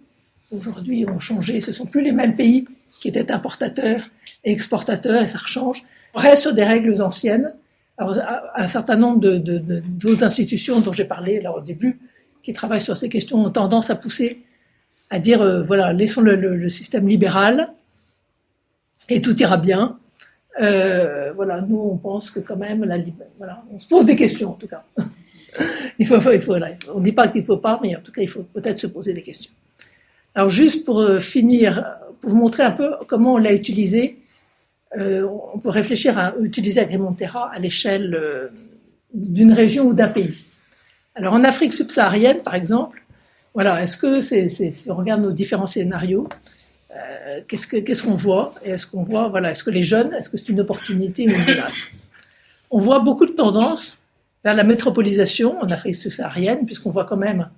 aujourd'hui, ont changé. Ce ne sont plus les mêmes pays qui étaient importateurs et exportateurs, et ça rechange. On reste sur des règles anciennes. Alors, un certain nombre d'autres institutions dont j'ai parlé là, au début, qui travaillent sur ces questions, ont tendance à pousser à dire, laissons le système libéral et tout ira bien. Nous, on pense que quand même, on se pose des questions, en tout cas. On ne dit pas qu'il ne faut pas, mais en tout cas, il faut peut-être se poser des questions. Alors, juste pour finir, pour vous montrer un peu comment on l'a utilisé, on peut réfléchir à utiliser Agrimonterra à l'échelle d'une région ou d'un pays. Alors, en Afrique subsaharienne, par exemple, est-ce que si on regarde nos différents scénarios, qu'est-ce qu'on voit? Et est-ce qu'on voit, est-ce que les jeunes, est-ce que c'est une opportunité ou une menace? On voit beaucoup de tendances vers la métropolisation en Afrique subsaharienne, puisqu'on voit quand même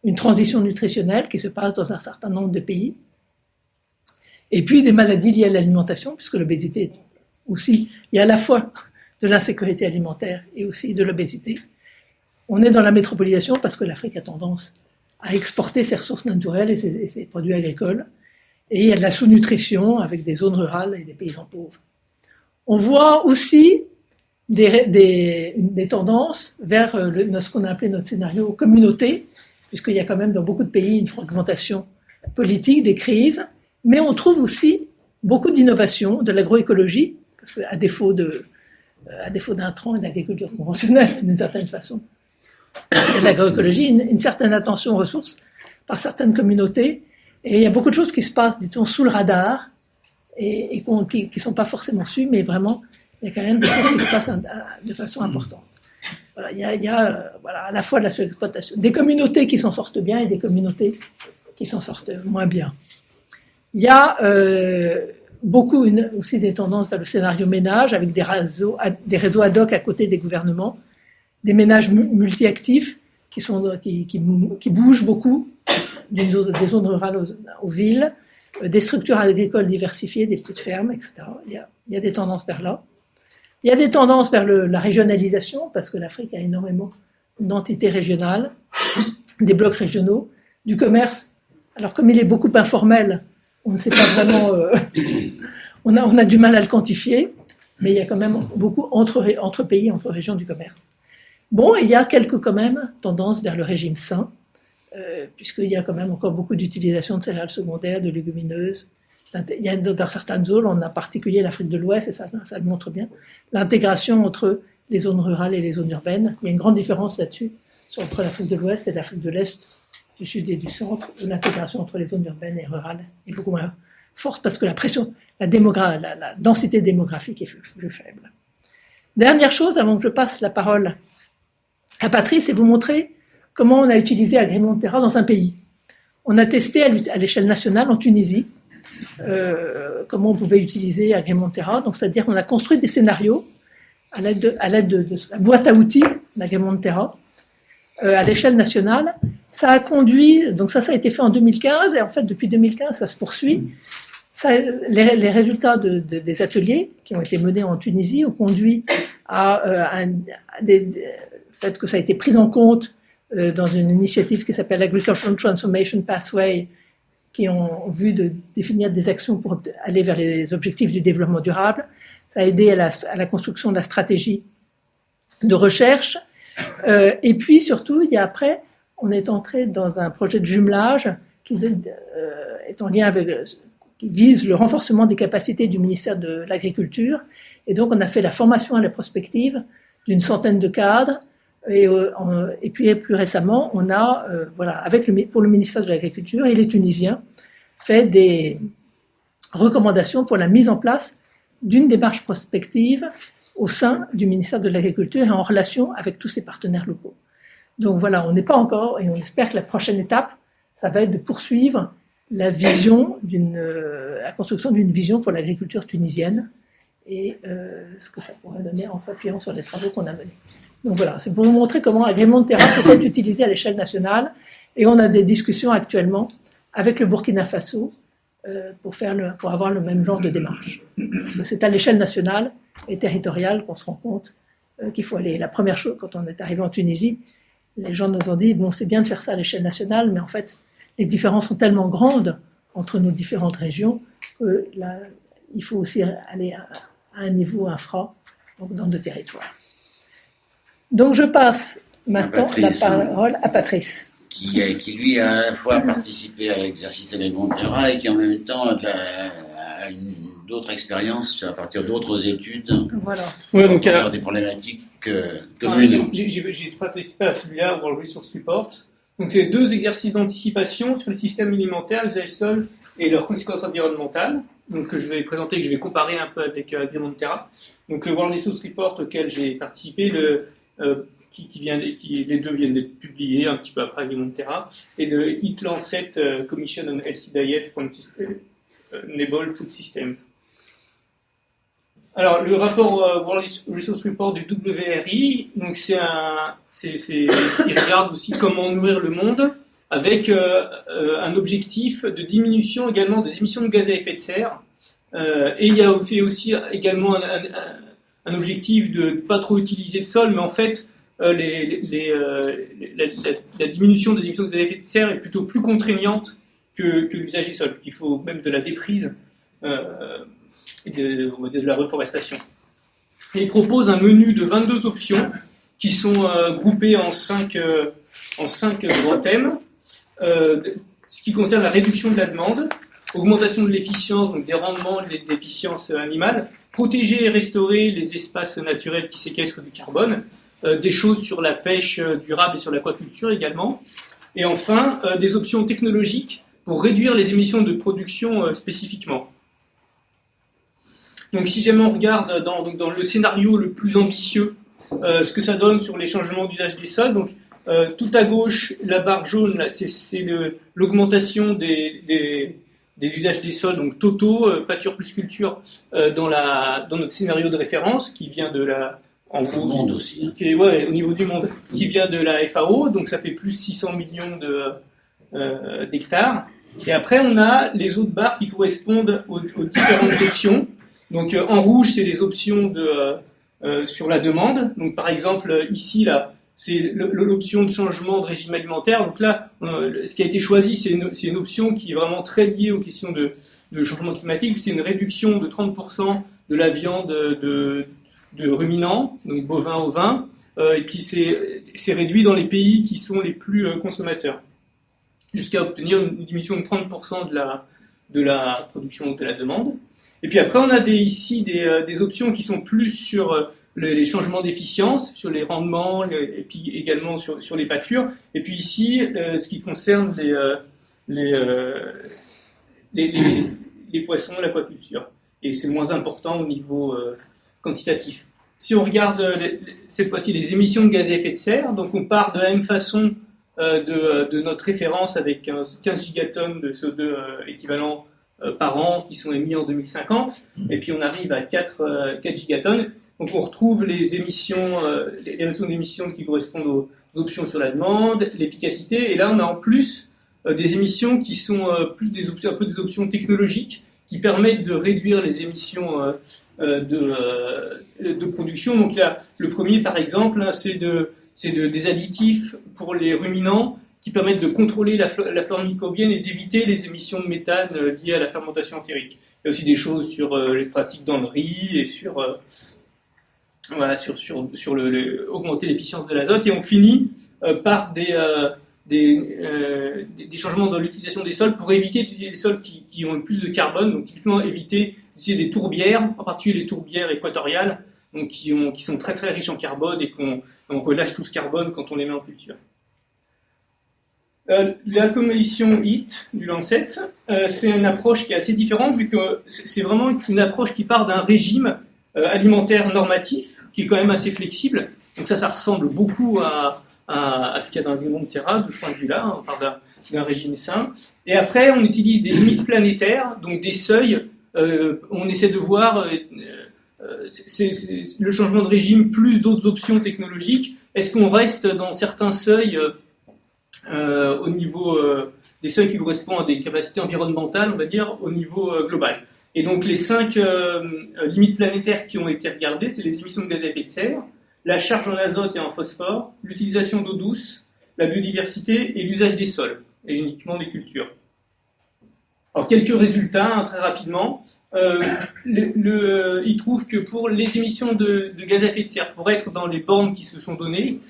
une transition nutritionnelle qui se passe dans un certain nombre de pays. Et puis des maladies liées à l'alimentation, puisque l'obésité est aussi, il y a à la fois de l'insécurité alimentaire et aussi de l'obésité. On est dans la métropolisation parce que l'Afrique a tendance à exporter ses ressources naturelles et ses produits agricoles. Et il y a de la sous-nutrition avec des zones rurales et des paysans pauvres. On voit aussi des tendances vers ce qu'on a appelé notre scénario communauté, puisqu'il y a quand même dans beaucoup de pays une fragmentation politique, des crises, mais on trouve aussi beaucoup d'innovations, de l'agroécologie, parce qu'à défaut d'intrants et d'agriculture conventionnelle, d'une certaine façon, il y a de l'agroécologie, une certaine attention aux ressources par certaines communautés, et il y a beaucoup de choses qui se passent, dit-on, sous le radar, et qui ne sont pas forcément sues, mais vraiment, il y a quand même des choses qui se passent de façon importante. Il y a à la fois de la surexploitation, des communautés qui s'en sortent bien et des communautés qui s'en sortent moins bien. Il y a beaucoup aussi des tendances vers le scénario ménage, avec des réseaux ad hoc à côté des gouvernements, des ménages multi-actifs qui bougent beaucoup, des zones rurales aux villes, des structures agricoles diversifiées, des petites fermes, etc. Il y a des tendances vers là. Il y a des tendances vers la régionalisation, parce que l'Afrique a énormément d'entités régionales, des blocs régionaux, du commerce. Alors comme il est beaucoup informel, on ne sait pas vraiment, on a du mal à le quantifier, mais il y a quand même beaucoup entre pays, entre régions du commerce. Bon, il y a quelques quand même tendances vers le régime sain, puisqu'il y a quand même encore beaucoup d'utilisation de céréales secondaires, de légumineuses, Il y a dans certaines zones, en particulier l'Afrique de l'Ouest, et ça le montre bien, l'intégration entre les zones rurales et les zones urbaines. Il y a une grande différence là-dessus, entre l'Afrique de l'Ouest et l'Afrique de l'Est, du Sud et du Centre, où l'intégration entre les zones urbaines et rurales est beaucoup moins forte parce que la densité démographique est plus faible. Dernière chose, avant que je passe la parole à Patrice, c'est vous montrer comment on a utilisé Agrimonterra dans un pays. On a testé à l'échelle nationale en Tunisie comment on pouvait utiliser Agrimonterra. Donc, c'est-à-dire qu'on a construit des scénarios à l'aide de la boîte à outils d'Agrimonterra à l'échelle nationale. Ça a conduit, donc ça a été fait en 2015, et en fait, depuis 2015, ça se poursuit. Les résultats des ateliers qui ont été menés en Tunisie ont conduit à fait que ça a été pris en compte dans une initiative qui s'appelle Agricultural Transformation Pathway, qui ont vu de définir des actions pour aller vers les objectifs du développement durable. Ça a aidé à la construction de la stratégie de recherche. Et puis surtout, après, on est entré dans un projet de jumelage qui est en lien avec, qui vise le renforcement des capacités du ministère de l'Agriculture. Et donc, on a fait la formation à la prospective d'une centaine de cadres. Et puis plus récemment, on a, pour le ministère de l'Agriculture et les Tunisiens, fait des recommandations pour la mise en place d'une démarche prospective au sein du ministère de l'Agriculture et en relation avec tous ses partenaires locaux. Donc voilà, on n'est pas encore, et on espère que la prochaine étape, ça va être de poursuivre la construction d'une vision pour l'agriculture tunisienne et ce que ça pourrait donner en s'appuyant sur les travaux qu'on a menés. Donc voilà, c'est pour vous montrer comment Agrimonterra peut être utilisé à l'échelle nationale, et on a des discussions actuellement avec le Burkina Faso pour avoir le même genre de démarche. Parce que c'est à l'échelle nationale et territoriale qu'on se rend compte qu'il faut aller. La première chose, quand on est arrivé en Tunisie, les gens nous ont dit, bon, c'est bien de faire ça à l'échelle nationale, mais en fait, les différences sont tellement grandes entre nos différentes régions que là, il faut aussi aller à un niveau infra, donc dans le territoire. Donc je passe maintenant la parole à Patrice.
Qui lui a à la fois participé à l'exercice Agrimonterra et qui en même temps a d'autres expériences à partir d'autres études.
Voilà.
Ouais, donc
sur des problématiques communes.
J'ai participé à celui-là, World Resource Report. Donc c'est 2 exercices d'anticipation sur le système alimentaire, l'usage du sol et leurs conséquences environnementales. Donc que je vais présenter, que je vais comparer un peu avec Agrimonterra. Donc le World Resource Report auquel j'ai participé, les 2 viennent d'être publiés un petit peu après Agrimonterra, et le Heat Lancet Commission on Healthy Diet from Enable Food Systems. Alors le rapport World Resource Report du WRI, donc il regarde aussi comment nourrir le monde avec un objectif de diminution également des émissions de gaz à effet de serre, et il y a fait aussi également un objectif de ne pas trop utiliser de sol, mais en fait, la diminution des émissions de gaz à effet de serre est plutôt plus contraignante que l'usage des sols. Il faut même de la déprise et de la reforestation. Et il propose un menu de 22 options qui sont groupées en 5 grands thèmes. Ce qui concerne la réduction de la demande, augmentation de l'efficience, donc des rendements et de l'efficience animale, protéger et restaurer les espaces naturels qui séquestrent du carbone, des choses sur la pêche durable et sur l'aquaculture également, et enfin des options technologiques pour réduire les émissions de production spécifiquement. Donc si jamais on regarde dans le scénario le plus ambitieux, ce que ça donne sur les changements d'usage des sols, donc tout à gauche, la barre jaune, là, c'est l'augmentation des usages des sols, donc totaux, pâture plus culture, dans notre scénario de référence, qui vient de la... En gros,
monde aussi. Hein.
Qui est, ouais, au niveau du monde, qui vient de la FAO, donc ça fait plus 600 millions d'hectares. Et après, on a les autres barres qui correspondent aux différentes options. Donc en rouge, c'est les options sur la demande. Donc par exemple, ici, là, c'est l'option de changement de régime alimentaire. Donc là, ce qui a été choisi, c'est une option qui est vraiment très liée aux questions de changement climatique. C'est une réduction de 30% de la viande de ruminants, donc bovins, ovins, et puis c'est réduit dans les pays qui sont les plus consommateurs, jusqu'à obtenir une diminution de 30% de la production ou de la demande. Et puis après, on a ici des options qui sont plus sur les changements d'efficience, sur les rendements, et puis également sur les pâtures. Et puis ici, ce qui concerne les poissons, l'aquaculture. Et c'est moins important au niveau quantitatif. Si on regarde cette fois-ci les émissions de gaz à effet de serre, donc on part de la même façon de notre référence avec 15 gigatonnes de CO2 équivalent par an qui sont émis en 2050, et puis on arrive à 4 gigatonnes. Donc on retrouve les émissions, les réductions d'émissions qui correspondent aux options sur la demande, l'efficacité, et là on a en plus des émissions qui sont plus un peu des options technologiques qui permettent de réduire les émissions de production. Donc là, le premier par exemple, c'est des additifs pour les ruminants qui permettent de contrôler la flore microbienne et d'éviter les émissions de méthane liées à la fermentation entérique. Il y a aussi des choses sur les pratiques dans le riz et sur augmenter l'efficience de l'azote. Et on finit par des changements dans l'utilisation des sols pour éviter d'utiliser des sols qui ont le plus de carbone, donc typiquement éviter d'utiliser des tourbières, en particulier les tourbières équatoriales, donc qui sont très très riches en carbone et qu'on relâche tout ce carbone quand on les met en culture. La commission HIT du Lancet, c'est une approche qui est assez différente vu que c'est vraiment une approche qui part d'un régime alimentaire normatif qui est quand même assez flexible. Donc ça ressemble beaucoup à ce qu'il y a dans l'agrément de Terra, de ce point de vue-là. On parle d'un régime sain. Et après, on utilise des limites planétaires, donc des seuils. On essaie de voir le changement de régime plus d'autres options technologiques. Est-ce qu'on reste dans certains seuils au niveau des seuils qui correspondent à des capacités environnementales, on va dire, au niveau global. Et donc les 5 limites planétaires qui ont été regardées, c'est les émissions de gaz à effet de serre, la charge en azote et en phosphore, l'utilisation d'eau douce, la biodiversité et l'usage des sols, et uniquement des cultures. Alors quelques résultats, hein, très rapidement. Ils trouvent que pour les émissions de gaz à effet de serre, pour être dans les bornes qui se sont données,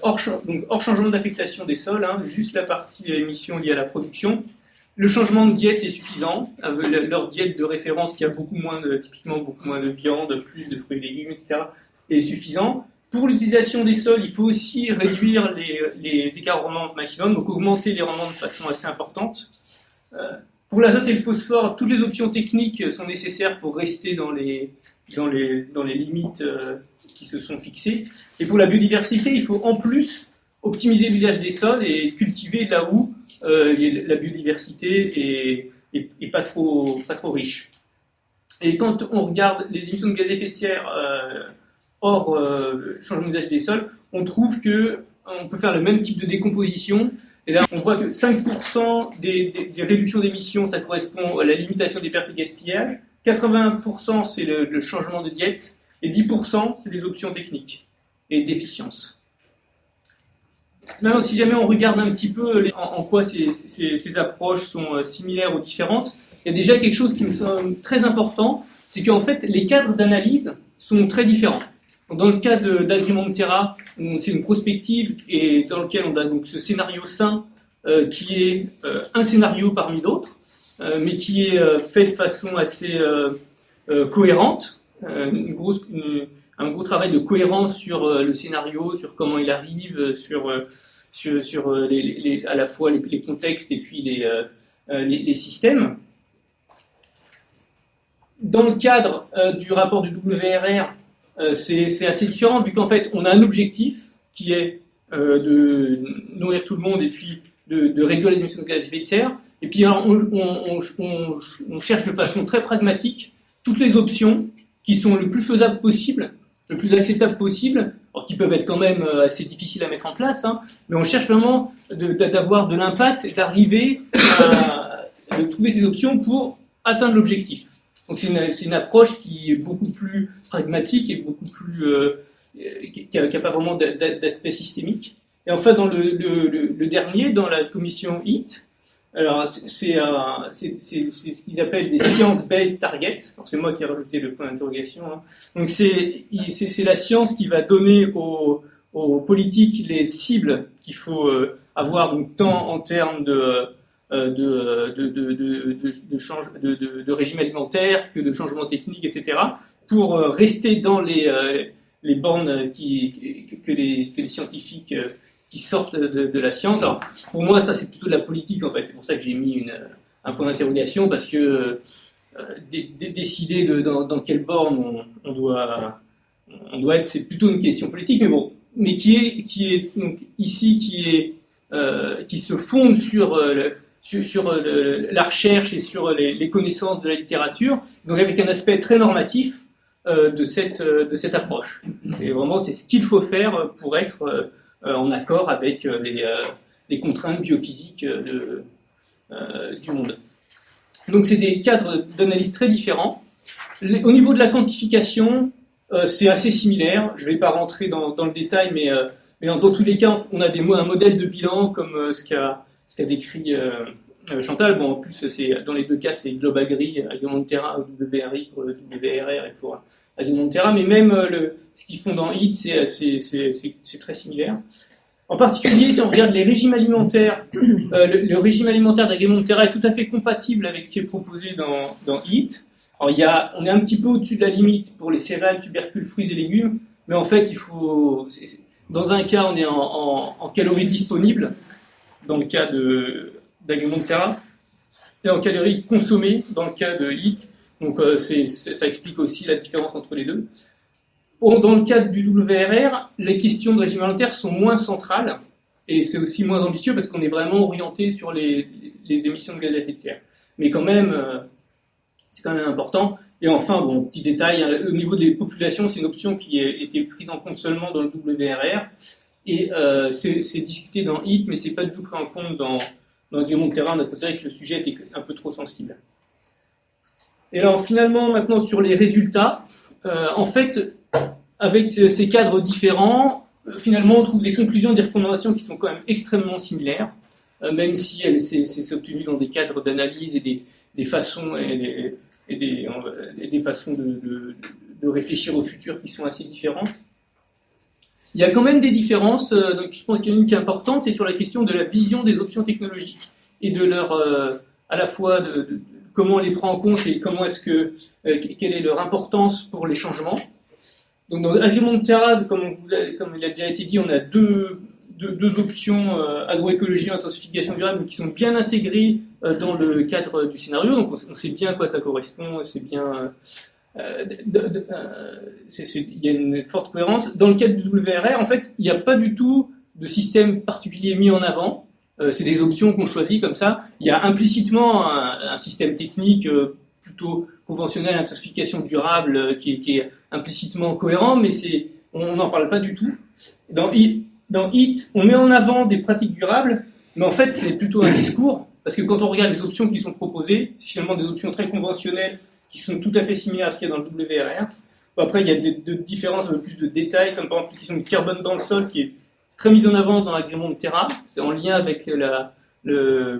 hors changement d'affectation des sols, hein, juste la partie émissions liées à la production, le changement de diète est suffisant, leur diète de référence qui a typiquement beaucoup moins de viande, plus de fruits et légumes, etc., est suffisant. Pour l'utilisation des sols, il faut aussi réduire les écarts rendement maximum, donc augmenter les rendements de façon assez importante. Pour l'azote et le phosphore, toutes les options techniques sont nécessaires pour rester dans les limites qui se sont fixées. Et pour la biodiversité, il faut en plus optimiser l'usage des sols et cultiver là où la biodiversité est pas trop riche. Et quand on regarde les émissions de gaz à effet de serre hors changement d'usage des sols, on trouve qu'on peut faire le même type de décomposition. Et là, on voit que 5% des réductions d'émissions, ça correspond à la limitation des pertes de gaspillage. 80%, c'est le changement de diète. Et 10%, c'est des options techniques et d'efficience. Maintenant, si jamais on regarde un petit peu en quoi ces approches sont similaires ou différentes, il y a déjà quelque chose qui me semble très important, c'est qu'en fait, les cadres d'analyse sont très différents. Dans le cas d'Agrément de Terra, c'est une prospective et dans lequel on a donc ce scénario sain qui est un scénario parmi d'autres, mais qui est fait de façon assez cohérente. Un gros travail de cohérence sur le scénario, sur comment il arrive, sur à la fois les contextes et puis les systèmes. Dans le cadre du rapport du WRR, c'est assez différent vu qu'en fait on a un objectif qui est de nourrir tout le monde et puis de réduire les émissions de gaz à effet de serre. Et puis alors, on cherche de façon très pragmatique toutes les options qui sont le plus faisables possible, le plus acceptable possible, alors qui peuvent être quand même assez difficiles à mettre en place, hein, mais on cherche vraiment d'avoir de l'impact et d'arriver de trouver ces options pour atteindre l'objectif. Donc c'est une approche qui est beaucoup plus pragmatique et beaucoup plus qui n'a pas vraiment d'aspect systémique. Et enfin dans le dernier, dans la commission HIT, alors c'est ce qu'ils appellent des science-based targets. Alors c'est moi qui ai rajouté le point d'interrogation. Hein. Donc c'est la science qui va donner aux politiques les cibles qu'il faut avoir, donc tant en termes de régime alimentaire, que de changements techniques, etc., pour rester dans les bornes que les scientifiques qui sortent de la science. Alors, pour moi, ça, c'est plutôt de la politique, en fait. C'est pour ça que j'ai mis un point d'interrogation, parce que décider dans quelle borne on doit être, c'est plutôt une question politique, mais bon, mais qui est donc ici, qui se fonde sur la recherche et sur les connaissances de la littérature, donc avec un aspect très normatif de cette approche. Et vraiment, c'est ce qu'il faut faire pour être en accord avec les contraintes biophysiques du monde. Donc c'est des cadres d'analyse très différents. Au niveau de la quantification, c'est assez similaire. Je ne vais pas rentrer dans le détail, mais dans tous les cas, on a un modèle de bilan comme ce qu'a décrit Chantal. Bon, en plus, dans les deux cas, c'est GlobalAgri, Agrimonterra, WRI pour le WRR et pour Agrimonterra, mais même ce qu'ils font dans HIT, c'est très similaire. En particulier, si on regarde les régimes alimentaires, le régime alimentaire d'Agrimonterra est tout à fait compatible avec ce qui est proposé dans HIT. Alors, on est un petit peu au-dessus de la limite pour les céréales, tubercules, fruits et légumes, mais en fait, dans un cas, on est en calories disponibles, dans le cas d'Agrimonterra, et en calories consommées, dans le cas de HIT. Donc, ça explique aussi la différence entre les deux. Dans le cadre du WRR, les questions de régime alimentaire sont moins centrales, et c'est aussi moins ambitieux parce qu'on est vraiment orienté sur les émissions de gaz à effet de serre. Mais quand même, c'est quand même important. Et enfin, bon, petit détail, au niveau des populations, c'est une option qui a été prise en compte seulement dans le WRR, et c'est discuté dans HIT, mais c'est pas du tout pris en compte dans Agrimonterra. On a considéré que le sujet était un peu trop sensible. Et alors finalement, maintenant sur les résultats, en fait, avec ces cadres différents, finalement, on trouve des conclusions, des recommandations qui sont quand même extrêmement similaires, même si c'est obtenu dans des cadres d'analyse et des façons des façons de réfléchir au futur qui sont assez différentes. Il y a quand même des différences, donc je pense qu'il y en a une qui est importante, c'est sur la question de la vision des options technologiques et de leur, à la fois de comment on les prend en compte et quelle est leur importance pour les changements. Donc dans Agrimonterra, comme il a déjà été dit, on a deux options agroécologie et intensification durable qui sont bien intégrées dans le cadre du scénario, donc on sait bien à quoi ça correspond, c'est bien, il y a une forte cohérence. Dans le cadre du WRR, en fait, il n'y a pas du tout de système particulier mis en avant, c'est des options qu'on choisit comme ça. Il y a implicitement un système technique plutôt conventionnel, intensification durable, qui est implicitement cohérent, mais on n'en parle pas du tout. Dans HIT, on met en avant des pratiques durables, mais en fait, c'est plutôt un discours, parce que quand on regarde les options qui sont proposées, c'est finalement des options très conventionnelles, qui sont tout à fait similaires à ce qu'il y a dans le WRR. Bon, après, il y a des différences, un peu plus de détails, comme par exemple la question du carbone dans le sol, qui est très mise en avant dans Agrimonterra. C'est en lien avec le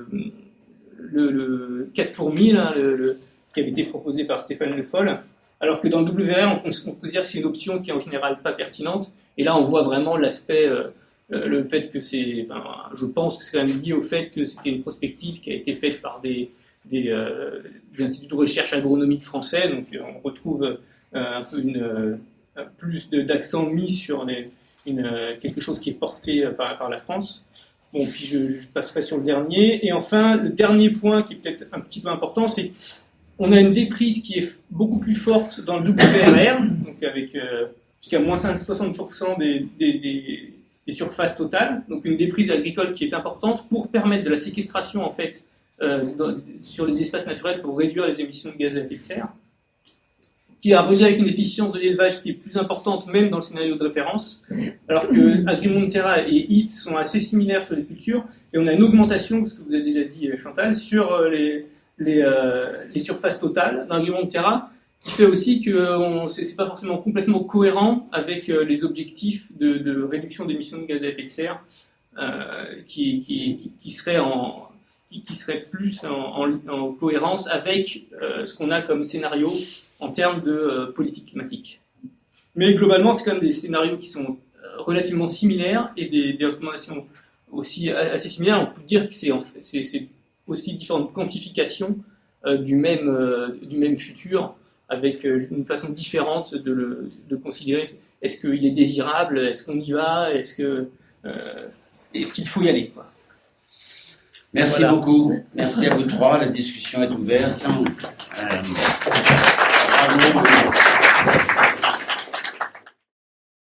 4 pour 1000, hein, qui avait été proposé par Stéphane Le Foll, alors que dans le WRR, on considère que c'est une option qui est en général pas pertinente, et là on voit vraiment l'aspect, le fait que je pense que c'est quand même lié au fait que c'était une prospective qui a été faite par des instituts de recherche agronomique français, donc on retrouve un peu plus d'accent mis sur quelque chose qui est porté par la France. Bon, puis je passerai sur le dernier, et enfin le dernier point qui est peut-être un petit peu important, c'est on a une déprise qui est beaucoup plus forte dans le WRR, donc avec jusqu'à moins 60% des surfaces totales, donc une déprise agricole qui est importante pour permettre de la séquestration en fait sur les espaces naturels pour réduire les émissions de gaz à effet de serre, qui a relié avec une efficience de l'élevage qui est plus importante même dans le scénario de référence, alors que Agrimonterra et HIT sont assez similaires sur les cultures, et on a une augmentation, ce que vous avez déjà dit Chantal, sur les surfaces totales d'Agrimonterra, qui fait aussi que c'est pas forcément complètement cohérent avec les objectifs de réduction d'émissions de gaz à effet de serre qui seraient plus en cohérence avec ce qu'on a comme scénario en termes de politique climatique. Mais globalement, c'est quand même des scénarios qui sont relativement similaires et des recommandations aussi assez similaires. On peut dire que c'est aussi différentes quantifications du même futur, avec une façon différente de considérer est-ce qu'il est désirable, est-ce qu'on y va, est-ce qu'il faut y aller, quoi.
Merci
Voilà.
beaucoup. Merci à vous trois. La discussion est ouverte.